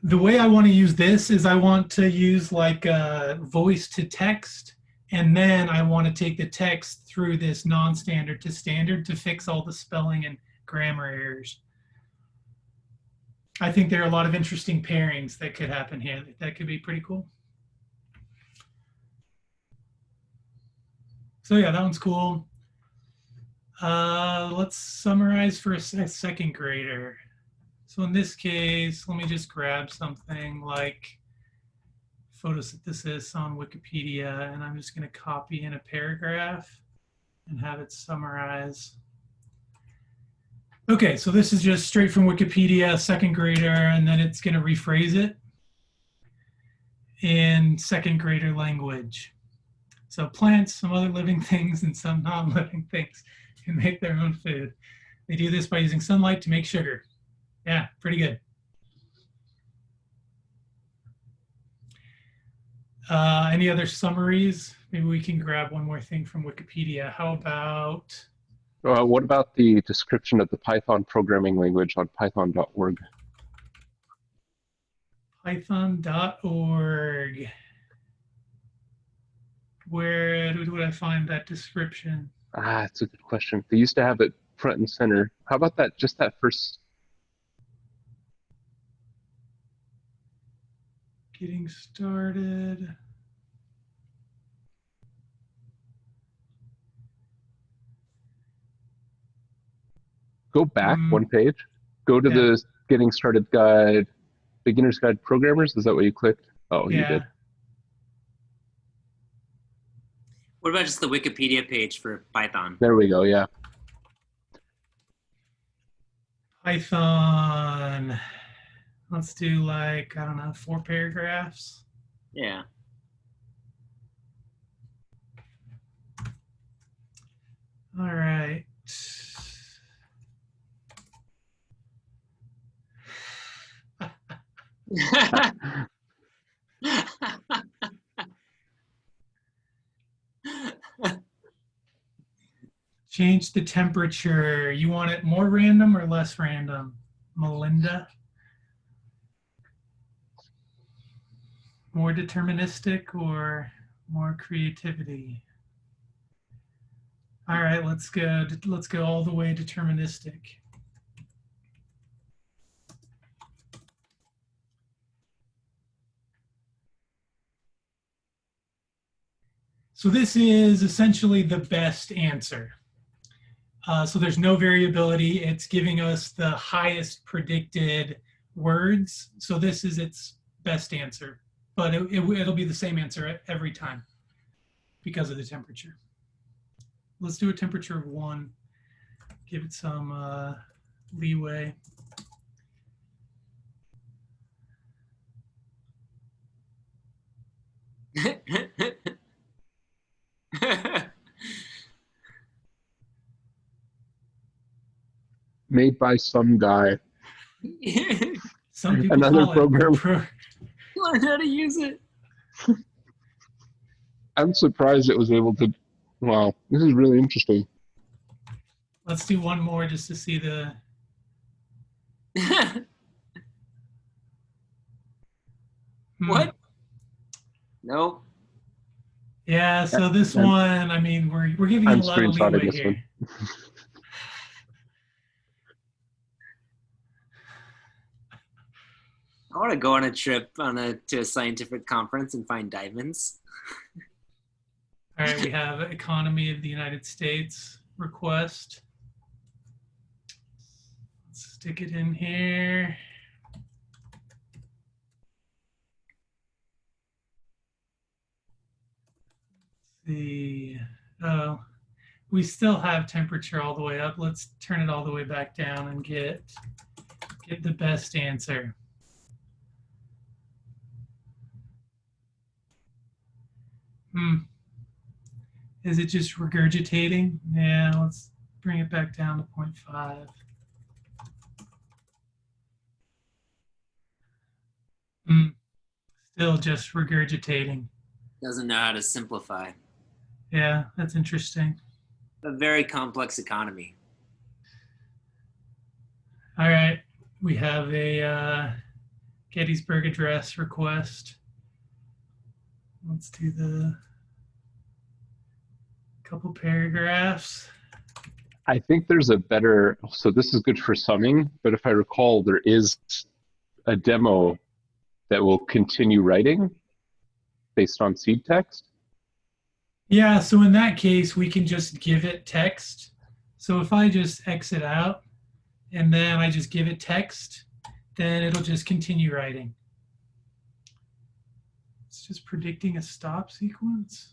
The way I want to use this is I want to use like a voice to text, and then I want to take the text through this non-standard to standard to fix all the spelling and grammar errors. I think there are a lot of interesting pairings that could happen here. That could be pretty cool. So yeah, that one's cool. Let's summarize for a second grader. So in this case, let me just grab something like photosynthesis on Wikipedia, and I'm just going to copy in a paragraph and have it summarize. Okay, so this is just straight from Wikipedia, second grader, and then it's going to rephrase it in second grader language. So plants, some other living things, and some non-living things can make their own food. They do this by using sunlight to make sugar. Yeah, pretty good. Any other summaries? Maybe we can grab one more thing from Wikipedia. How about? What about the description of the Python programming language on python.org? Python.org. Where would I find that description? It's a good question. They used to have it front and center. How about that? Just that first. Getting started. Go back one page. Go to the Getting Started Guide, Beginner's Guide Programmers. Is that what you clicked? Oh, you did. What about just the Wikipedia page for Python? There we go, yeah. Python. Let's do like, I don't know, 4 paragraphs. Yeah. All right. Change the temperature. You want it more random or less random? Melinda? More deterministic or more creativity? All right, let's go all the way deterministic. So this is essentially the best answer. So there's no variability. It's giving us the highest predicted words. So this is its best answer, but it'll be the same answer every time because of the temperature. Let's do a temperature of 1. Give it some leeway. Made by some guy. Some people Another call program. Learn how to use it. I'm surprised it was able to. Wow, this is really interesting. Let's do one more just to see the. What? No. Yeah, so this one, I mean, we're giving you a lot of leeway here. I want to go on a trip to a scientific conference and find diamonds. All right, we have Economy of the United States request. Let's stick it in here. Oh, we still have temperature all the way up. Let's turn it all the way back down and get the best answer. Is it just regurgitating? Yeah, let's bring it back down to 0.5. Still just regurgitating. Doesn't know how to simplify. Yeah, that's interesting. A very complex economy. All right, we have a Gettysburg Address request. Let's do the couple paragraphs. I think there's a better, so this is good for summing, but if I recall, there is a demo that will continue writing based on seed text. Yeah, so in that case, we can just give it text. So if I just exit out and then I just give it text, then it'll just continue writing. It's just predicting a stop sequence.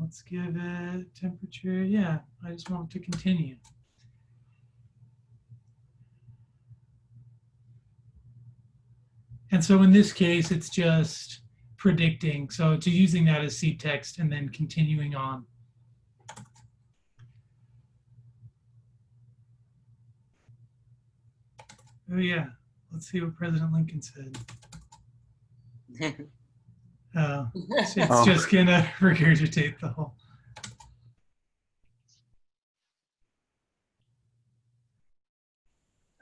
Let's give it temperature. Yeah, I just want it to continue. And so in this case, it's just predicting. So it's using that as seed text and then continuing on. Oh yeah, let's see what President Lincoln said. Oh, it's just gonna regurgitate the whole.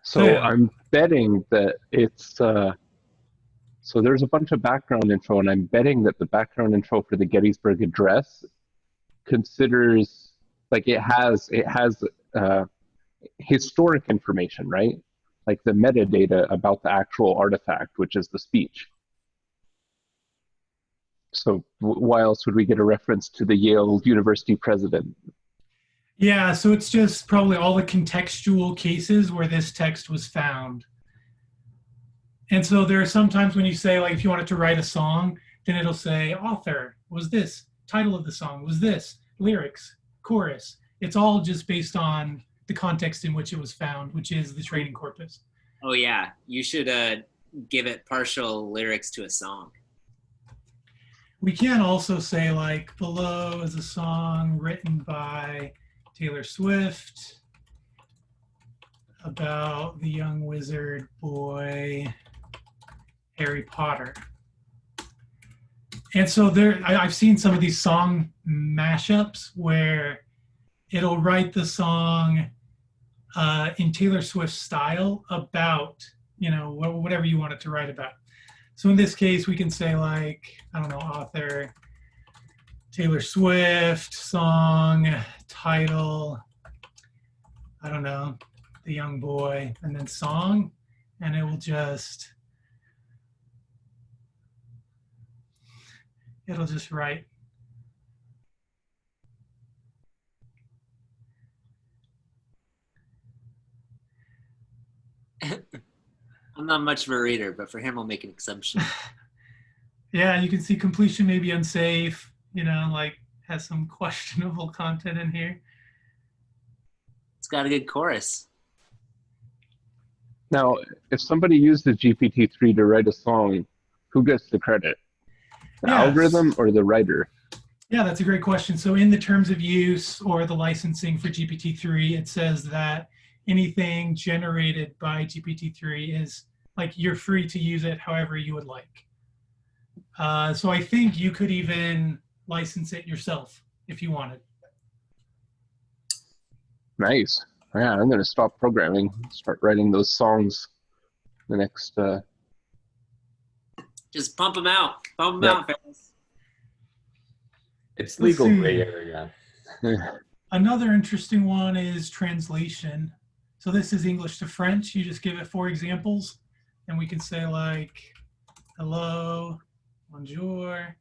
So yeah. I'm betting that it's, so there's a bunch of background info, and I'm betting that the background info for the Gettysburg Address considers, like it has historic information, right? Like the metadata about the actual artifact, which is the speech. So why else would we get a reference to the Yale University president? Yeah, so it's just probably all the contextual cases where this text was found. And so there are sometimes when you say, like, if you wanted to write a song, then it'll say author was this, title of the song was this, lyrics, chorus. It's all just based on the context in which it was found, which is the training corpus. Oh yeah, you should give it partial lyrics to a song. We can also say, like, below is a song written by Taylor Swift about the young wizard boy Harry Potter. And so I've seen some of these song mashups where it'll write the song in Taylor Swift style about, you know, whatever you want it to write about. So in this case, we can say, like, I don't know, author, Taylor Swift, song, title, I don't know, the young boy, and then song, and it will just, it'll just write. I'm not much of a reader, but for him, I'll make an exception. Yeah, you can see completion may be unsafe, you know, like has some questionable content in here. It's got a good chorus. Now, if somebody used the GPT-3 to write a song, who gets the credit? The algorithm or the writer? Yeah, that's a great question. So in the terms of use or the licensing for GPT-3, it says that anything generated by GPT-3 is, like, you're free to use it however you would like. So I think you could even license it yourself if you wanted. Nice. Yeah, I'm going to stop programming, start writing those songs the next... Just pump them out. Pump them out, fellas. It's legal gray area. Another interesting one is translation. So this is English to French. You just give it 4 examples, and we can say, like, hello, bonjour,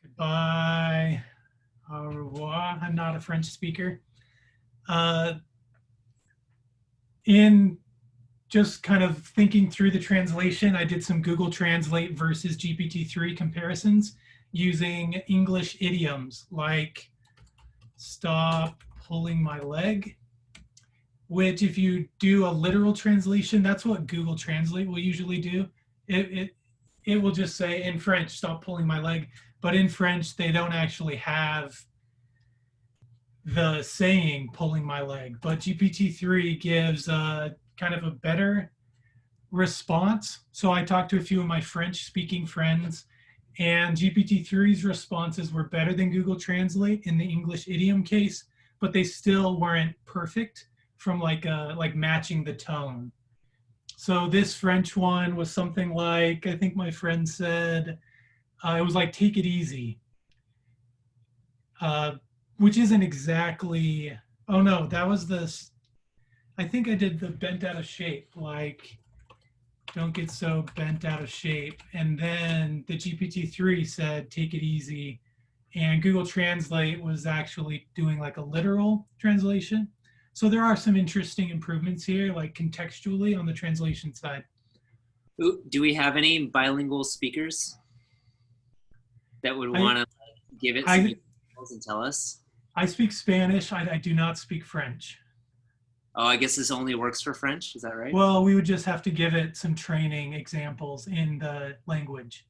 goodbye, au revoir. I'm not a French speaker. In just kind of thinking through the translation, I did some Google Translate versus GPT-3 comparisons using English idioms like stop pulling my leg, which if you do a literal translation, that's what Google Translate will usually do. It will just say in French, stop pulling my leg. But in French, they don't actually have the saying pulling my leg. But GPT-3 gives kind of a better response. So I talked to a few of my French speaking friends, and GPT-3's responses were better than Google Translate in the English idiom case, but they still weren't perfect from like matching the tone. So this French one was something like, I think my friend said, it was like, take it easy, which isn't exactly, oh no, that was this, I think I did the bent out of shape, like, don't get so bent out of shape. And then the GPT-3 said, take it easy. And Google Translate was actually doing like a literal translation. So there are some interesting improvements here, like contextually on the translation side. Do we have any bilingual speakers that would want to give it some details and tell us? I speak Spanish. I do not speak French. Oh, I guess this only works for French. Is that right? Well, we would just have to give it some training examples in the language.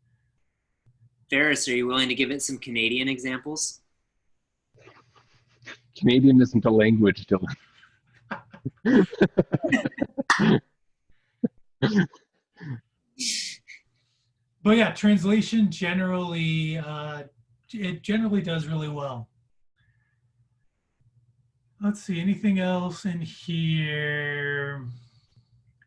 Ferris, are you willing to give it some Canadian examples? Canadian isn't a language, Dylan. But yeah, translation generally, it generally does really well. Let's see, anything else in here?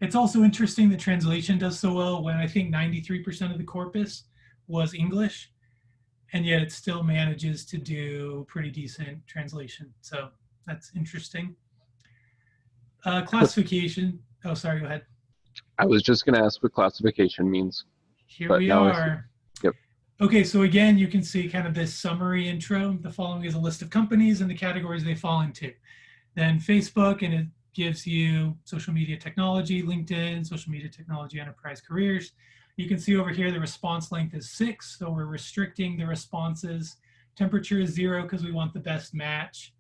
It's also interesting that translation does so well when I think 93% of the corpus was English, and yet it still manages to do pretty decent translation. So that's interesting. Classification. Oh, sorry, go ahead. I was just going to ask what classification means. Here we are. Yep. Okay, so again, you can see kind of this summary intro. The following is a list of companies and the categories they fall into. Then Facebook, and it gives you social media technology, LinkedIn, social media technology, enterprise careers. You can see over here the response length is 6, so we're restricting the responses. Temperature is 0 because we want the best match.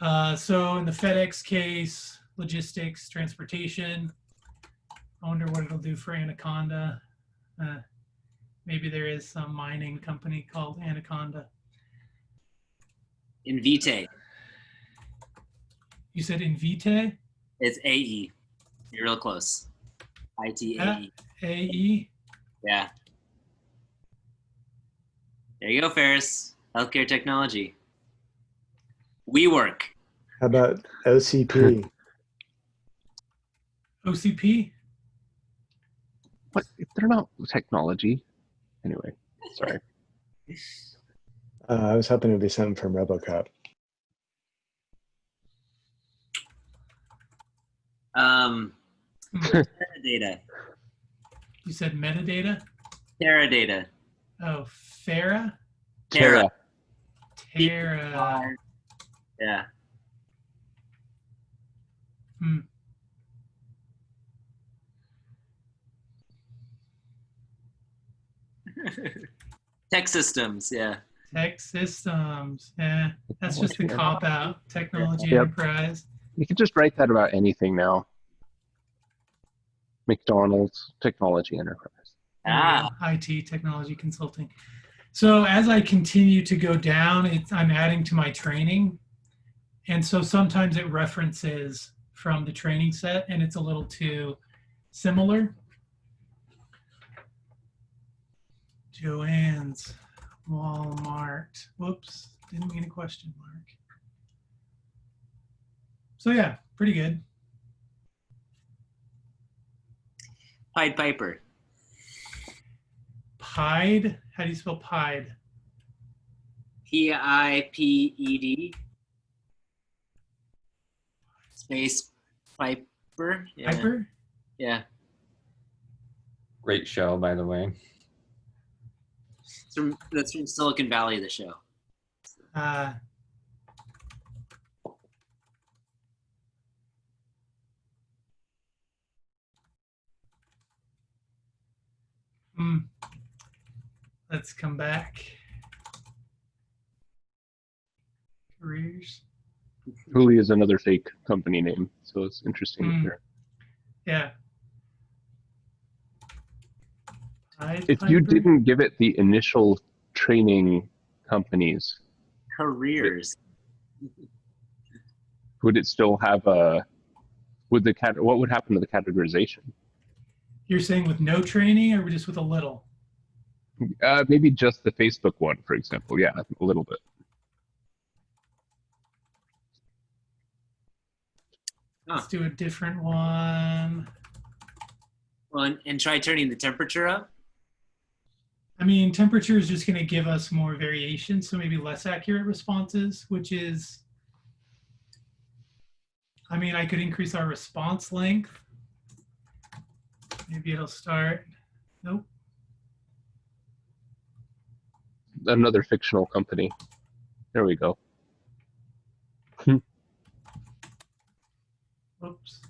So in the FedEx case, logistics, transportation. I wonder what it'll do for Anaconda. Maybe there is some mining company called Anaconda. Invite. You said Invite? It's AE. You're real close. ITAE. AE? Yeah. There you go, Ferris. Healthcare technology. WeWork. How about OCP? OCP? What? They're not technology. Anyway, sorry. I was hoping it would be something from RoboCop. Teradata. You said metadata? Teradata. Oh, Farah? Terra. Terra. Yeah. Hmm. Tech systems, yeah. Tech systems. Yeah, that's just the cop out. Technology Yep. enterprise. You can just write that about anything now. McDonald's technology enterprise. Ah. IT, technology consulting. So as I continue to go down, I'm adding to my training. And so sometimes it references from the training set and it's a little too similar. Joann's, Walmart. Whoops, didn't mean a question mark. So yeah, pretty good. Pied Piper. Pied? How do you spell pied? PIPED. Space Piper. Yeah. Piper? Yeah. Great show, by the way. That's from Silicon Valley, the show. Let's come back. Careers. Huli is another fake company name, so it's interesting to hear. Yeah. If you didn't give it the initial training companies, Careers. would it still have a? What would happen to the categorization? You're saying with no training or just with a little? Maybe just the Facebook one, for example. Yeah, a little bit. Let's do a different one. Well, and try turning the temperature up. I mean, temperature is just going to give us more variation, so maybe less accurate responses, which is, I mean, I could increase our response length. Maybe it'll start, nope. Another fictional company. There we go. Whoops.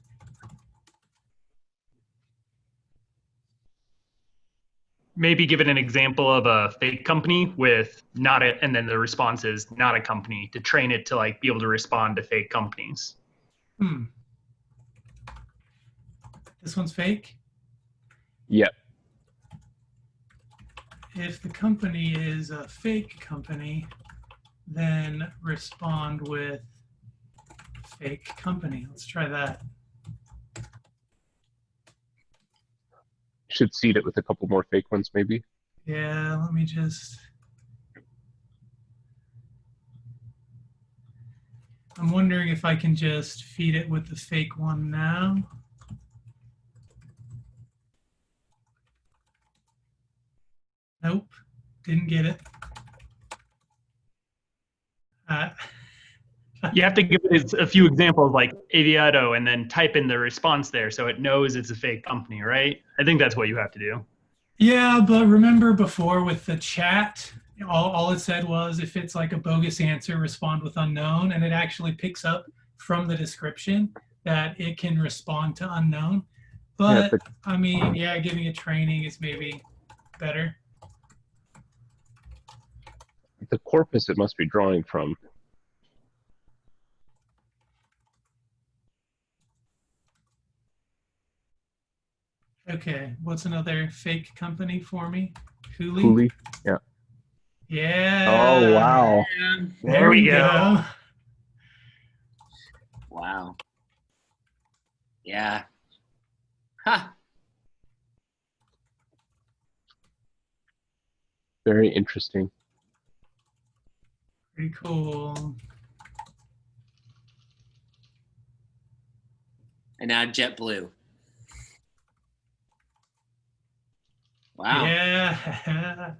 Maybe give it an example of a fake company with not a, and then the response is not a company to train it to like be able to respond to fake companies. This one's fake? Yep. If the company is a fake company, then respond with fake company. Let's try that. Should seed it with a couple more fake ones, maybe. Yeah, let me just. I'm wondering if I can just feed it with the fake one now. Nope, didn't get it. You have to give it a few examples like Aviato and then type in the response there so it knows it's a fake company, right? I think that's what you have to do. Yeah, but remember before with the chat, all it said was if it's like a bogus answer, respond with unknown, and it actually picks up from the description that it can respond to unknown. Yeah, But I mean, yeah, giving it training is maybe better. the corpus it must be drawing from. Okay, what's another fake company for me? Hooli? Hooli? Yeah. Yeah. Oh, wow. There we go. Wow. Yeah. Huh. Very interesting. Pretty cool. And now JetBlue. Wow. Yeah.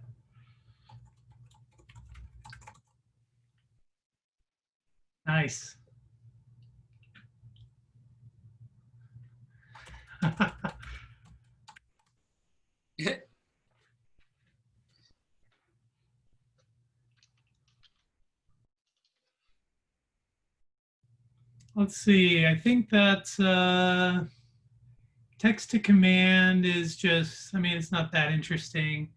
Nice. Let's see. I think that text to command is just, I mean, it's not that interesting.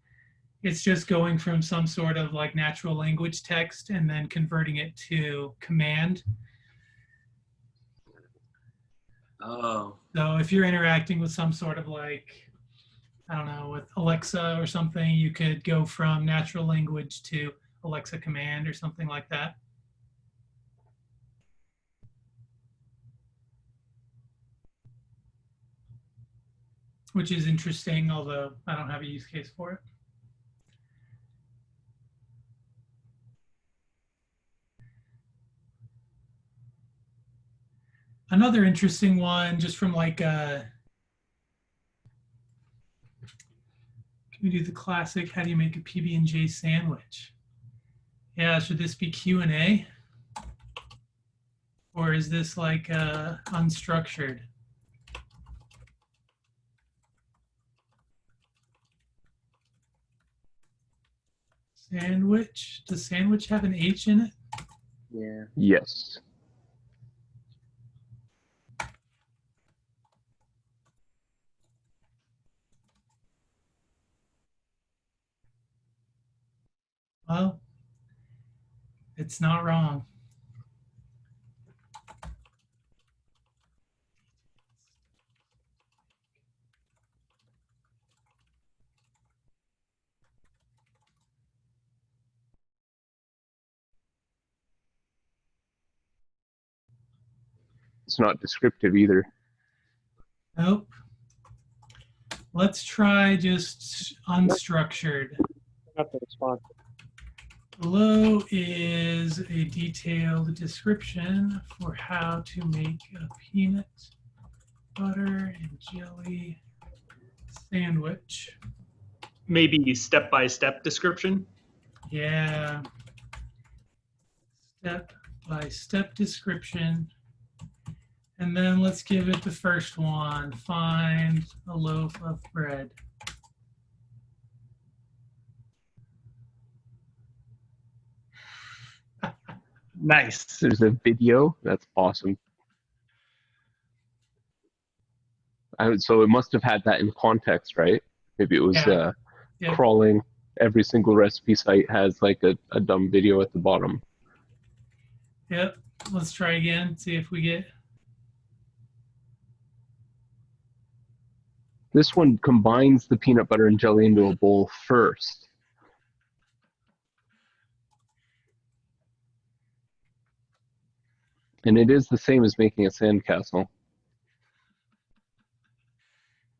It's just going from some sort of like natural language text and then converting it to command. Oh. So if you're interacting with some sort of like, I don't know, with Alexa or something, you could go from natural language to Alexa command or something like that. Which is interesting, although I don't have a use case for it. Another interesting one, just from like, can we do the classic, how do you make a PB&J sandwich? Yeah, should this be Q&A? Or is this like unstructured? Sandwich, does sandwich have an H in it? Yeah. Yes. Well, it's not wrong. It's not descriptive either. Nope. Let's try just unstructured. Below is a detailed description for how to make a peanut butter and jelly sandwich. Maybe step-by-step description. Yeah. Step-by-step description. And then let's give it the first one. Find a loaf of bread. Nice. There's a video. That's awesome. So it must have had that in context, right? Maybe it was Yeah. Yep. crawling. Every single recipe site has like a dumb video at the bottom. Yep. Let's try again. See if we get. This one combines the peanut butter and jelly into a bowl first. And it is the same as making a sandcastle.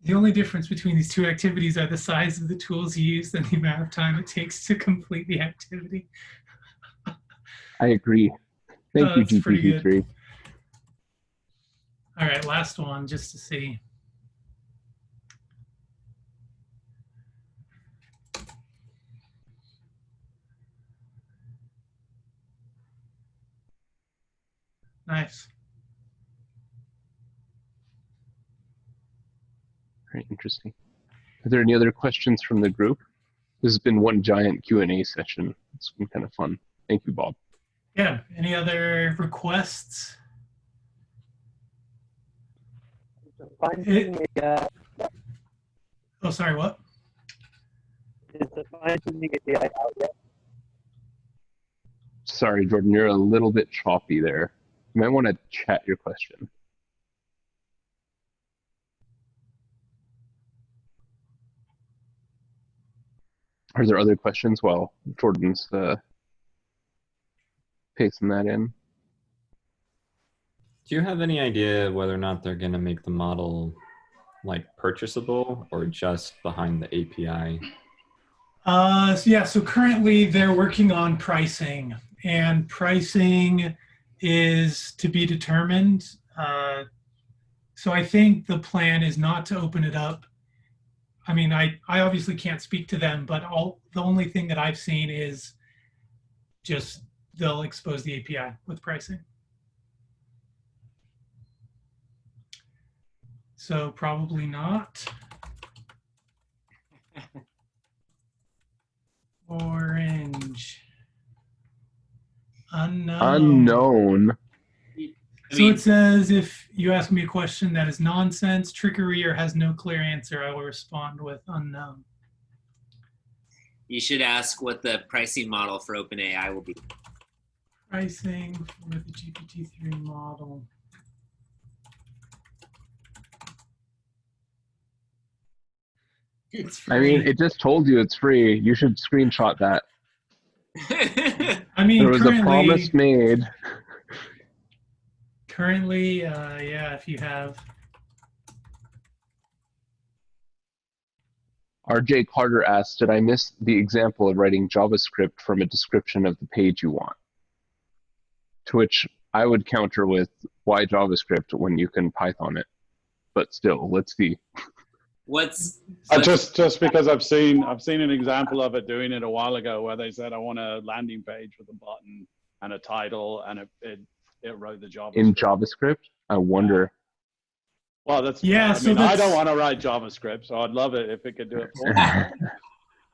The only difference between these two activities are the size of the tools used and the amount of time it takes to complete the activity. I agree. Thank you, That's pretty good. GPT-3. All right, last one just to see. Nice. Very interesting. Are there any other questions from the group? This has been one giant Q&A session. It's been kind of fun. Thank you, Bob. Yeah, any other requests? Oh, sorry, what? Is the fine-tuning AI out yet? Sorry, Jordan, you're a little bit choppy there. You might want to chat your question. Are there other questions while Jordan's pasting that in? Do you have any idea whether or not they're going to make the model like purchasable or just behind the API? So currently they're working on pricing, and pricing is to be determined. So I think the plan is not to open it up. I mean, I obviously can't speak to them, but the only thing that I've seen is just they'll expose the API with pricing. So probably not. Orange. Unknown. Unknown. So it says, if you ask me a question that is nonsense, trickery, or has no clear answer, I will respond with unknown. You should ask what the pricing model for OpenAI will be. Pricing for the GPT-3 model. It's free. I mean, it just told you it's free. You should screenshot that. I mean, there was a promise made. Currently, yeah, if you have. RJ Carter asked, did I miss the example of writing JavaScript from a description of the page you want? To which I would counter with, why JavaScript when you can Python it? But still, let's see. Just because I've seen an example of it doing it a while ago where they said I want a landing page with a button and a title, and it wrote the JavaScript. In JavaScript? I wonder. Well, that's, yeah. I mean, I don't want to write JavaScript, so I'd love it if it could do it for me.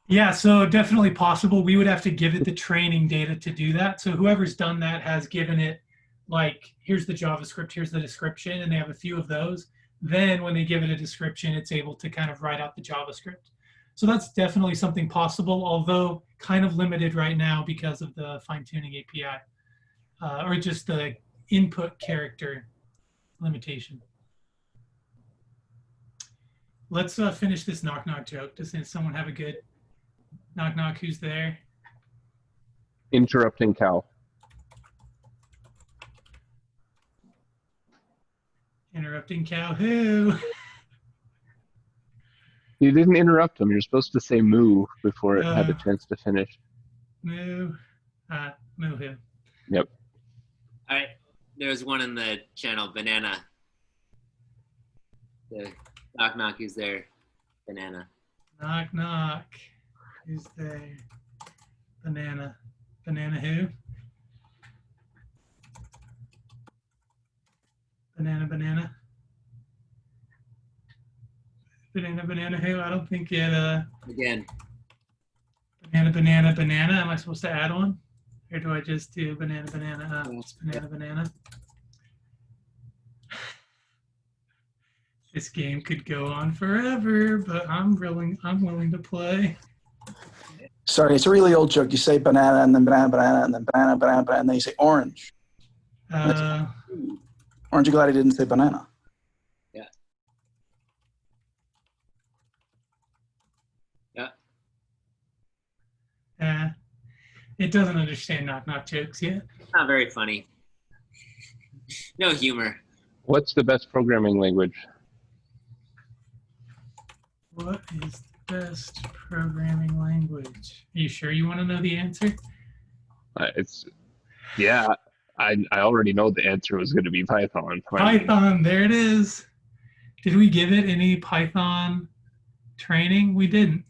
Yeah, so definitely possible. We would have to give it the training data to do that. So whoever's done that has given it, like, here's the JavaScript, here's the description, and they have a few of those. Then when they give it a description, it's able to kind of write out the JavaScript. So that's definitely something possible, although kind of limited right now because of the fine-tuning API, or just the input character limitation. Let's finish this knock-knock joke. Does someone have a good knock-knock? Who's there? Interrupting cow. Interrupting cow who? You didn't interrupt him. You're supposed to say moo before it had a chance to finish. Moo. Moo who? Yep. All right. There's one in the channel, Banana. The knock knock, who's there? Banana. Knock knock. Who's there? Banana. Banana who? Banana banana. Banana banana who? I don't think it Again. Banana banana banana. Am I supposed to add one? Or do I just do banana banana? It's banana banana. This game could go on forever, but I'm willing to play. Sorry, it's a really old joke. You say banana and then banana, banana, and then banana, banana, banana, and then you say orange. Aren't you glad I didn't say banana? Yeah. Yeah. It doesn't understand knock-knock jokes yet. Not very funny. No humor. What's the best programming language? What is the best programming language? Are you sure you want to know the answer? Yeah, I already know the answer was going to be Python. Python, there it is. Did we give it any Python training? We didn't.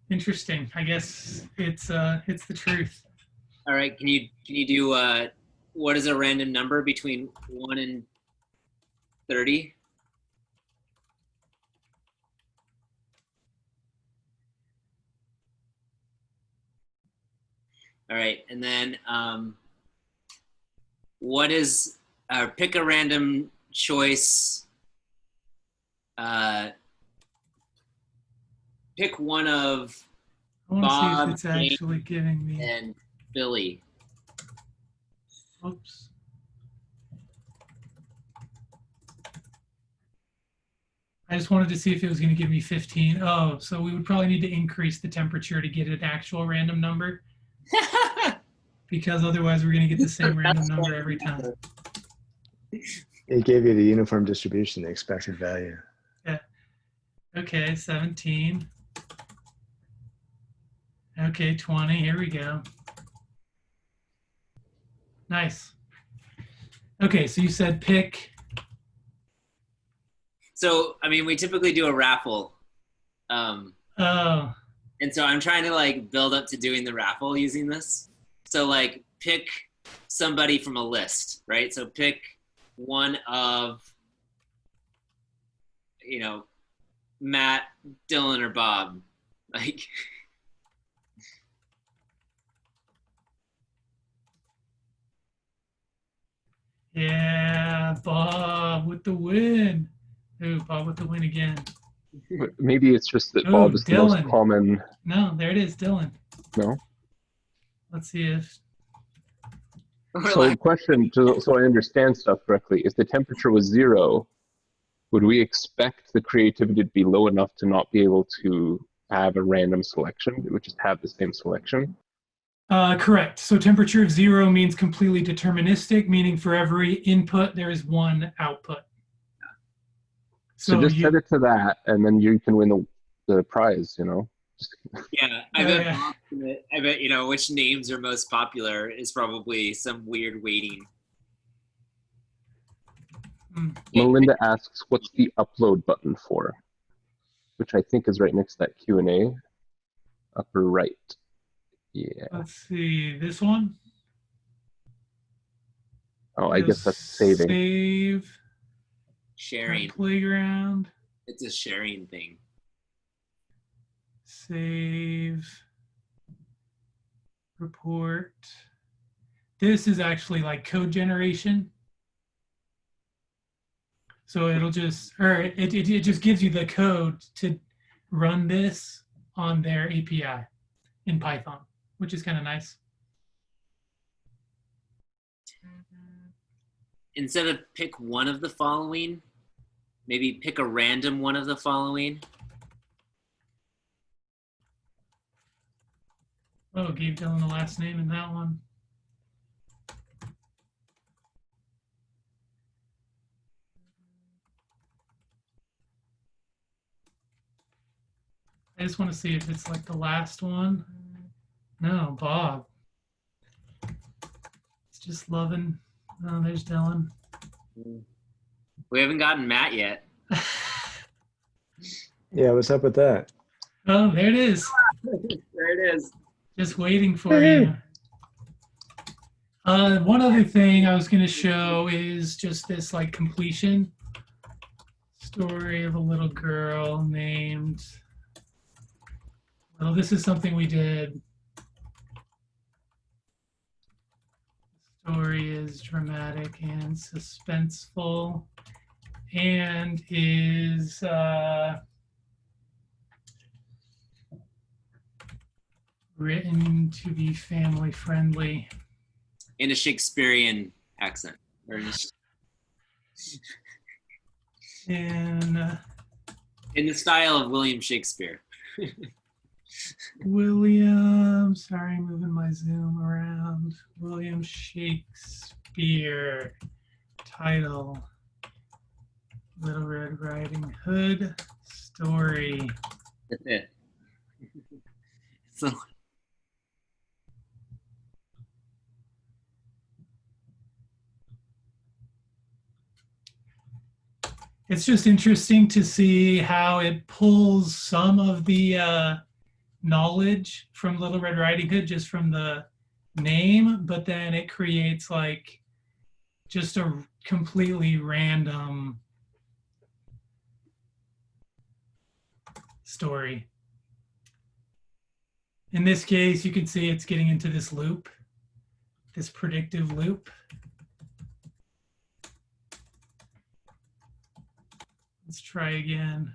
Interesting. I guess it's the truth. All right. Can you do what is a random number between 1 and 30? All right, and then what is, pick a random choice. Pick one of I want to see Bob, if it's actually giving me. and Billy. Oops. I just wanted to see if it was going to give me 15. Oh, so we would probably need to increase the temperature to get an actual random number. Because otherwise we're going to get the same random number every time. It gave you the uniform distribution, the expected value. Yeah. Okay, 17. Okay, 20. Here we go. Nice. Okay, so you said pick. So, I mean, we typically do a raffle. Oh. And so I'm trying to like build up to doing the raffle using this. So like pick somebody from a list, right? So pick one of, you know, Matt, Dylan, or Bob. Like, Yeah, Bob with the win. Ooh, Bob with the win again. Maybe it's just that Ooh, Bob is the most Dylan. common. No, there it is, Dylan. No. Let's see if. So question, so I understand stuff correctly, if the temperature was 0, would we expect the creativity to be low enough to not be able to have a random selection? It would just have the same selection? Correct. So temperature of 0 means completely deterministic, meaning for every input there is one output. So just set it to that, and then you can win the prize, you know? yeah, I bet, you know, which names are most popular is probably some weird weighting. Melinda asks, what's the upload button for? Which I think is right next to that Q&A, upper right. Yeah. Let's see, this one? Oh, I guess that's saving. Save. Sharing. Playground. It's a sharing thing. Save. Report. This is actually like code generation. So it'll just, or it just gives you the code to run this on their API in Python, which is kind of nice. Instead of pick one of the following, maybe pick a random one of the following. Oh, gave Dylan the last name in that one. I just want to see if it's like the last one. No, Bob. It's just loving. Oh, there's Dylan. We haven't gotten Matt yet. Yeah, what's up with that? Oh, there it is. There it is. Just waiting for you. One other thing I was going to show is just this like completion story of a little girl named. Well, this is something we did. The story is dramatic and suspenseful and is written to be family friendly. In a Shakespearean accent. Or in the style of William Shakespeare. William, sorry, moving my Zoom around. William Shakespeare. Title, Little Red Riding Hood story. That's it. So. It's just interesting to see how it pulls some of the knowledge from Little Red Riding Hood just from the name, but then it creates like just a completely random story. In this case, you can see it's getting into this loop, this predictive loop. Let's try again.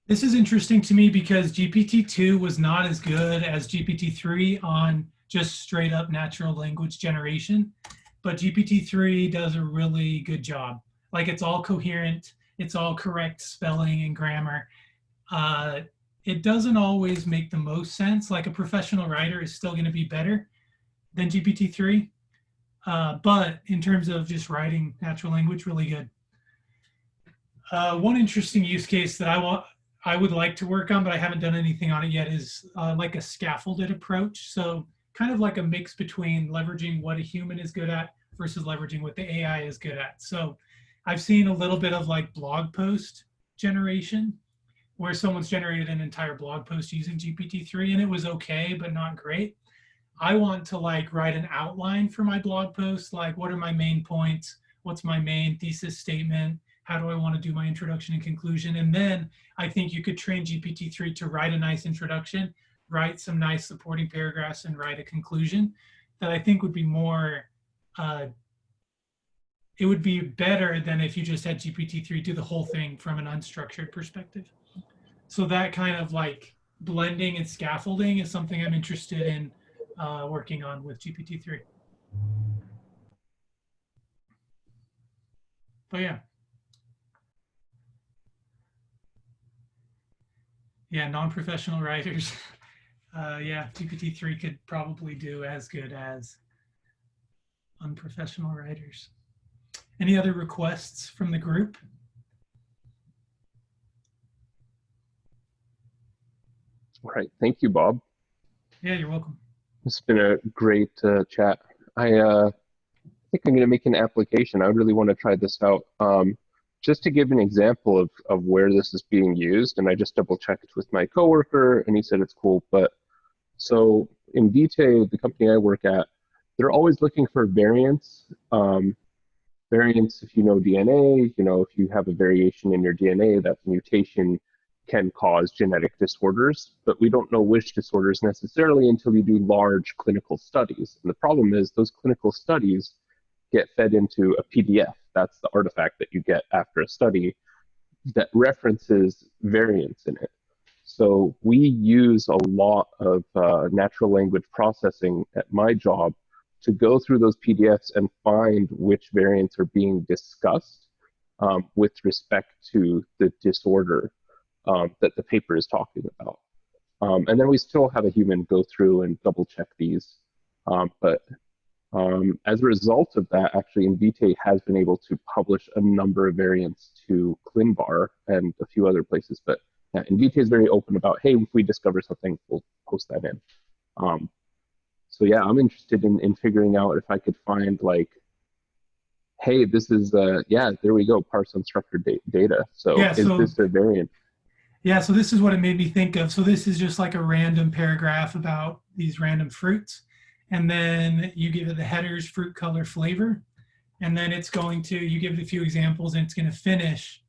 This is interesting to me because GPT-2 was not as good as GPT-3 on just straight up natural language generation, but GPT-3 does a really good job. Like, it's all coherent, it's all correct spelling and grammar. It doesn't always make the most sense. Like, a professional writer is still going to be better than GPT-3, but in terms of just writing natural language, really good. One interesting use case that I would like to work on, but I haven't done anything on it yet, is like a scaffolded approach. So kind of like a mix between leveraging what a human is good at versus leveraging what the AI is good at. So I've seen a little bit of like blog post generation, where someone's generated an entire blog post using GPT-3 and it was okay, but not great. I want to like write an outline for my blog post, like what are my main points? What's my main thesis statement? How do I want to do my introduction and conclusion? And then I think you could train GPT-3 to write a nice introduction, write some nice supporting paragraphs, and write a conclusion that I think would be more, it would be better than if you just had GPT-3 do the whole thing from an unstructured perspective. So that kind of like blending and scaffolding is something I'm interested in working on with GPT-3. But yeah. Yeah, non-professional writers. Yeah, GPT-3 could probably do as good as unprofessional writers. Any other requests from the group? All right, thank you, Bob. Yeah, you're welcome. It's been a great chat. I think I'm going to make an application. I really want to try this out. Just to give an example of where this is being used, and I just double-checked with my coworker, and he said it's cool. But so in Vitae, the company I work at, they're always looking for variants. Variants, if you know DNA, you know, if you have a variation in your DNA, that mutation can cause genetic disorders, but we don't know which disorders necessarily until we do large clinical studies. And the problem is those clinical studies get fed into a PDF. That's the artifact that you get after a study that references variants in it. So we use a lot of natural language processing at my job to go through those PDFs and find which variants are being discussed with respect to the disorder that the paper is talking about. And then we still have a human go through and double check these. But as a result of that, actually, Invitae has been able to publish a number of variants to ClinVar and a few other places. But yeah, Invitae is very open about, hey, if we discover something, we'll post that in. So yeah, I'm interested in figuring out if I could find like, hey, this is, yeah, there we go, parse unstructured data. So yeah, is this a variant? Yeah, so this is what it made me think of. So this is just like a random paragraph about these random fruits. And then you give it the headers, fruit, color, flavor. And then it's going to, you give it a few examples and it's going to finish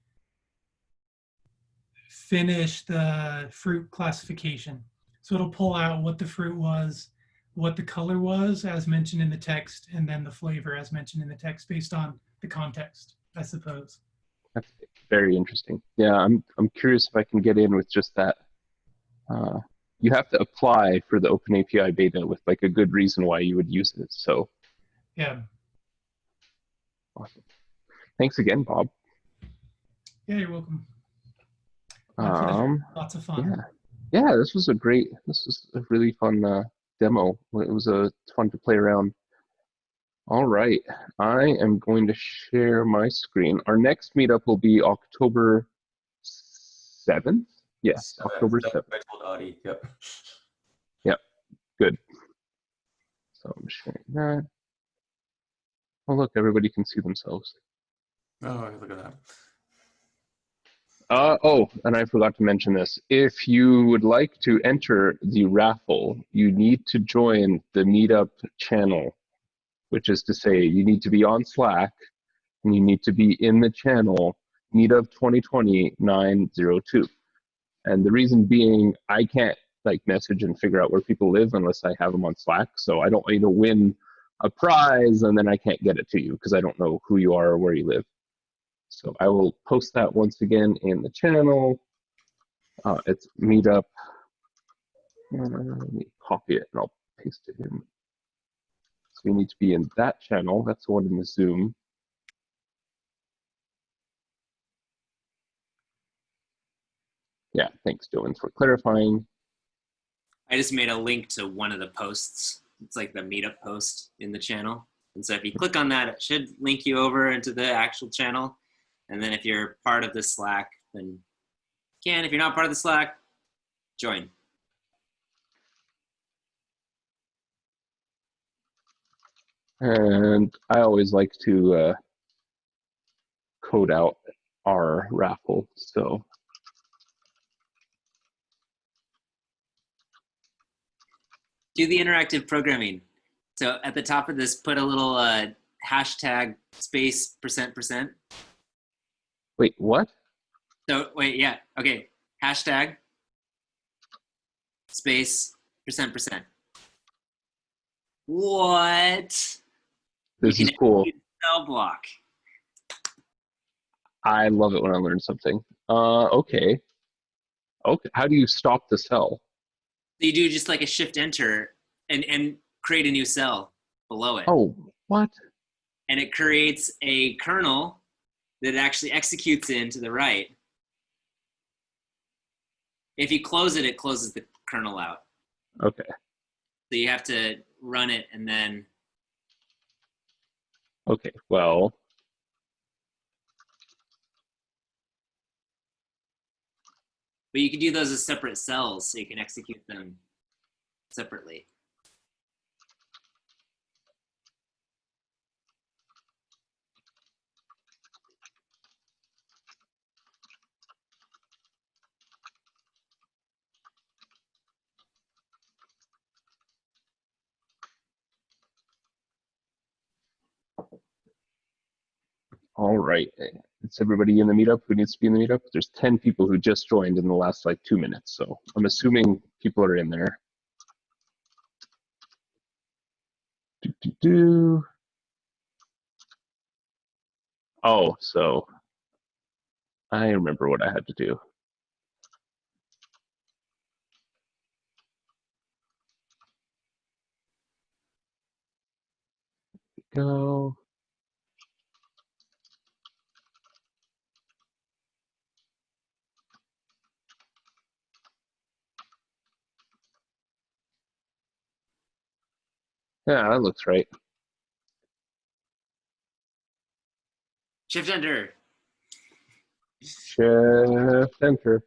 the fruit classification. So it'll pull out what the fruit was, what the color was as mentioned in the text, and then the flavor as mentioned in the text based on the context, I suppose. That's very interesting. Yeah, I'm curious if I can get in with just that. You have to apply for the OpenAPI beta with like a good reason why you would use it. So yeah. Awesome. Thanks again, Bob. Yeah, you're welcome. Lots of fun. Yeah, this was a really fun demo. It was fun to play around. All right, I am going to share my screen. Our next meetup will be October 7th. Yes, October 7th. I told Audie, yep. Yep, good. So I'm sharing that. Oh, look, everybody can see themselves. Oh, look at that. Oh, and I forgot to mention this. If you would like to enter the raffle, you need to join the Meetup channel which is to say you need to be on Slack and you need to be in the channel Meetup 2020-902. And the reason being, I can't like message and figure out where people live unless I have them on Slack. So I don't want you to win a prize and then I can't get it to you because I don't know who you are or where you live. So I will post that once again in the channel. It's Meetup. Let me copy it and I'll paste it in. So you need to be in that channel. That's the one in the Zoom. Yeah, thanks, Dylan, for clarifying. I just made a link to one of the posts. It's like the Meetup post in the channel. And so if you click on that, it should link you over into the actual channel. And then if you're part of the Slack, then you can. If you're not part of the Slack, join. And I always like to code out our raffle. So Do the interactive programming. So at the top of this, put a little hashtag space %%. wait, what? So wait, yeah, okay. Hashtag space %%. What? This is cool. Cell block. I love it when I learn something. Okay. Okay. How do you stop the cell? So you do just like a shift enter and create a new cell below it. Oh, what? And it creates a kernel that actually executes in to the right. If you close it, it closes the kernel out. Okay. So you have to run it and then. Okay, well. But you can do those as separate cells so you can execute them separately. All right. It's everybody in the meetup who needs to be in the meetup. There's 10 people who just joined in the last like 2 minutes. So I'm assuming people are in there. Oh, so I remember what I had to do. Go. Yeah, that looks right. Shift enter. Shift enter.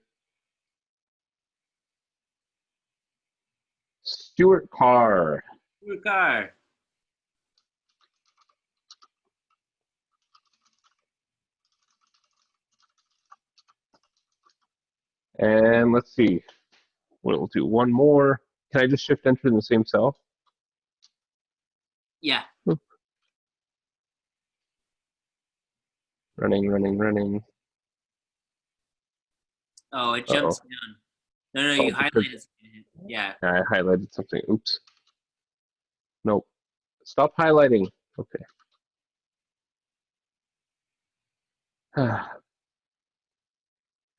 Stuart Carr. Car. And let's see. We'll do one more. Can I just shift enter in the same cell? Yeah. Oop. Running, running, running. Oh, it jumps down. No, you highlighted something. Yeah. I highlighted something. Oops. Nope. Stop highlighting. Okay. Can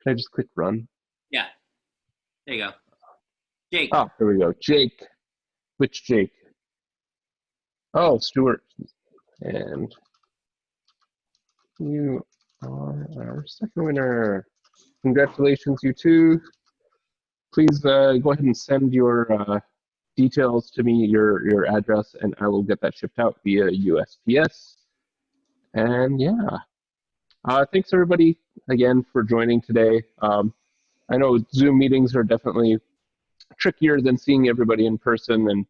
I just click run? Yeah. There you go. Jake. Oh, here we go. Jake. Which Jake? Oh, Stuart. And you are our second winner. Congratulations, you two. Please go ahead and send your details to me, your address, and I will get that shipped out via USPS. And yeah, thanks everybody again for joining today. I know Zoom meetings are definitely trickier than seeing everybody in person, and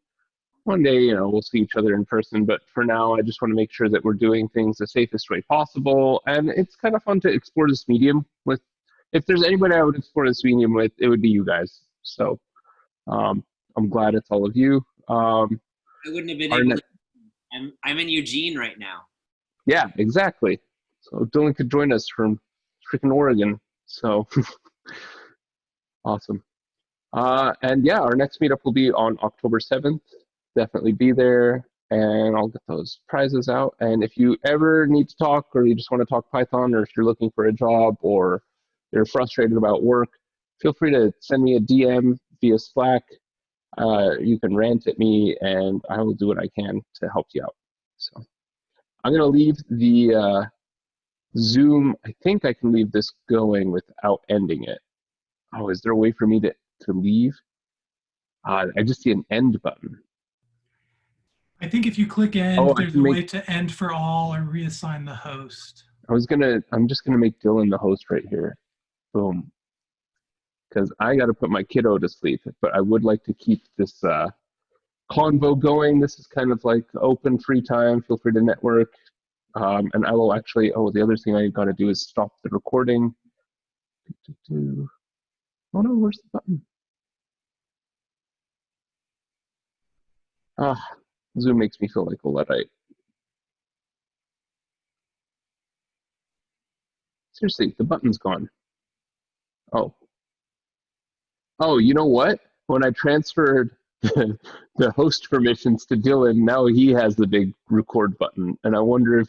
one day, we'll see each other in person, but for now, I just want to make sure that we're doing things the safest way possible, and it's kind of fun to explore this medium with. If there's anybody I would explore this medium with, it would be you guys. So I'm glad it's all of you. I wouldn't have been able to. I'm in Eugene right now. Yeah, exactly. So Dylan could join us from freaking Oregon. So awesome. And yeah, our next meetup will be on October 7th. Definitely be there, and I'll get those prizes out. And if you ever need to talk, or you just want to talk Python, or if you're looking for a job, or you're frustrated about work, feel free to send me a DM via Slack. You can rant at me, and I will do what I can to help you out. So I'm going to leave the Zoom. I think I can leave this going without ending it. Oh, is there a way for me to leave? I just see an end button. I think if you click end, Oh, there's a way to end for all or reassign the host. I'm just gonna make Dylan the host right here. Boom. Because I got to put my kiddo to sleep, but I would like to keep this convo going. This is kind of like open free time. Feel free to network. And I will actually, the other thing I got to do is stop the recording. Oh no, where's the button? Zoom makes me feel like a Luddite. Seriously, the button's gone. Oh, you know what? When I transferred the host permissions to Dylan, now he has the big record button. And I wonder if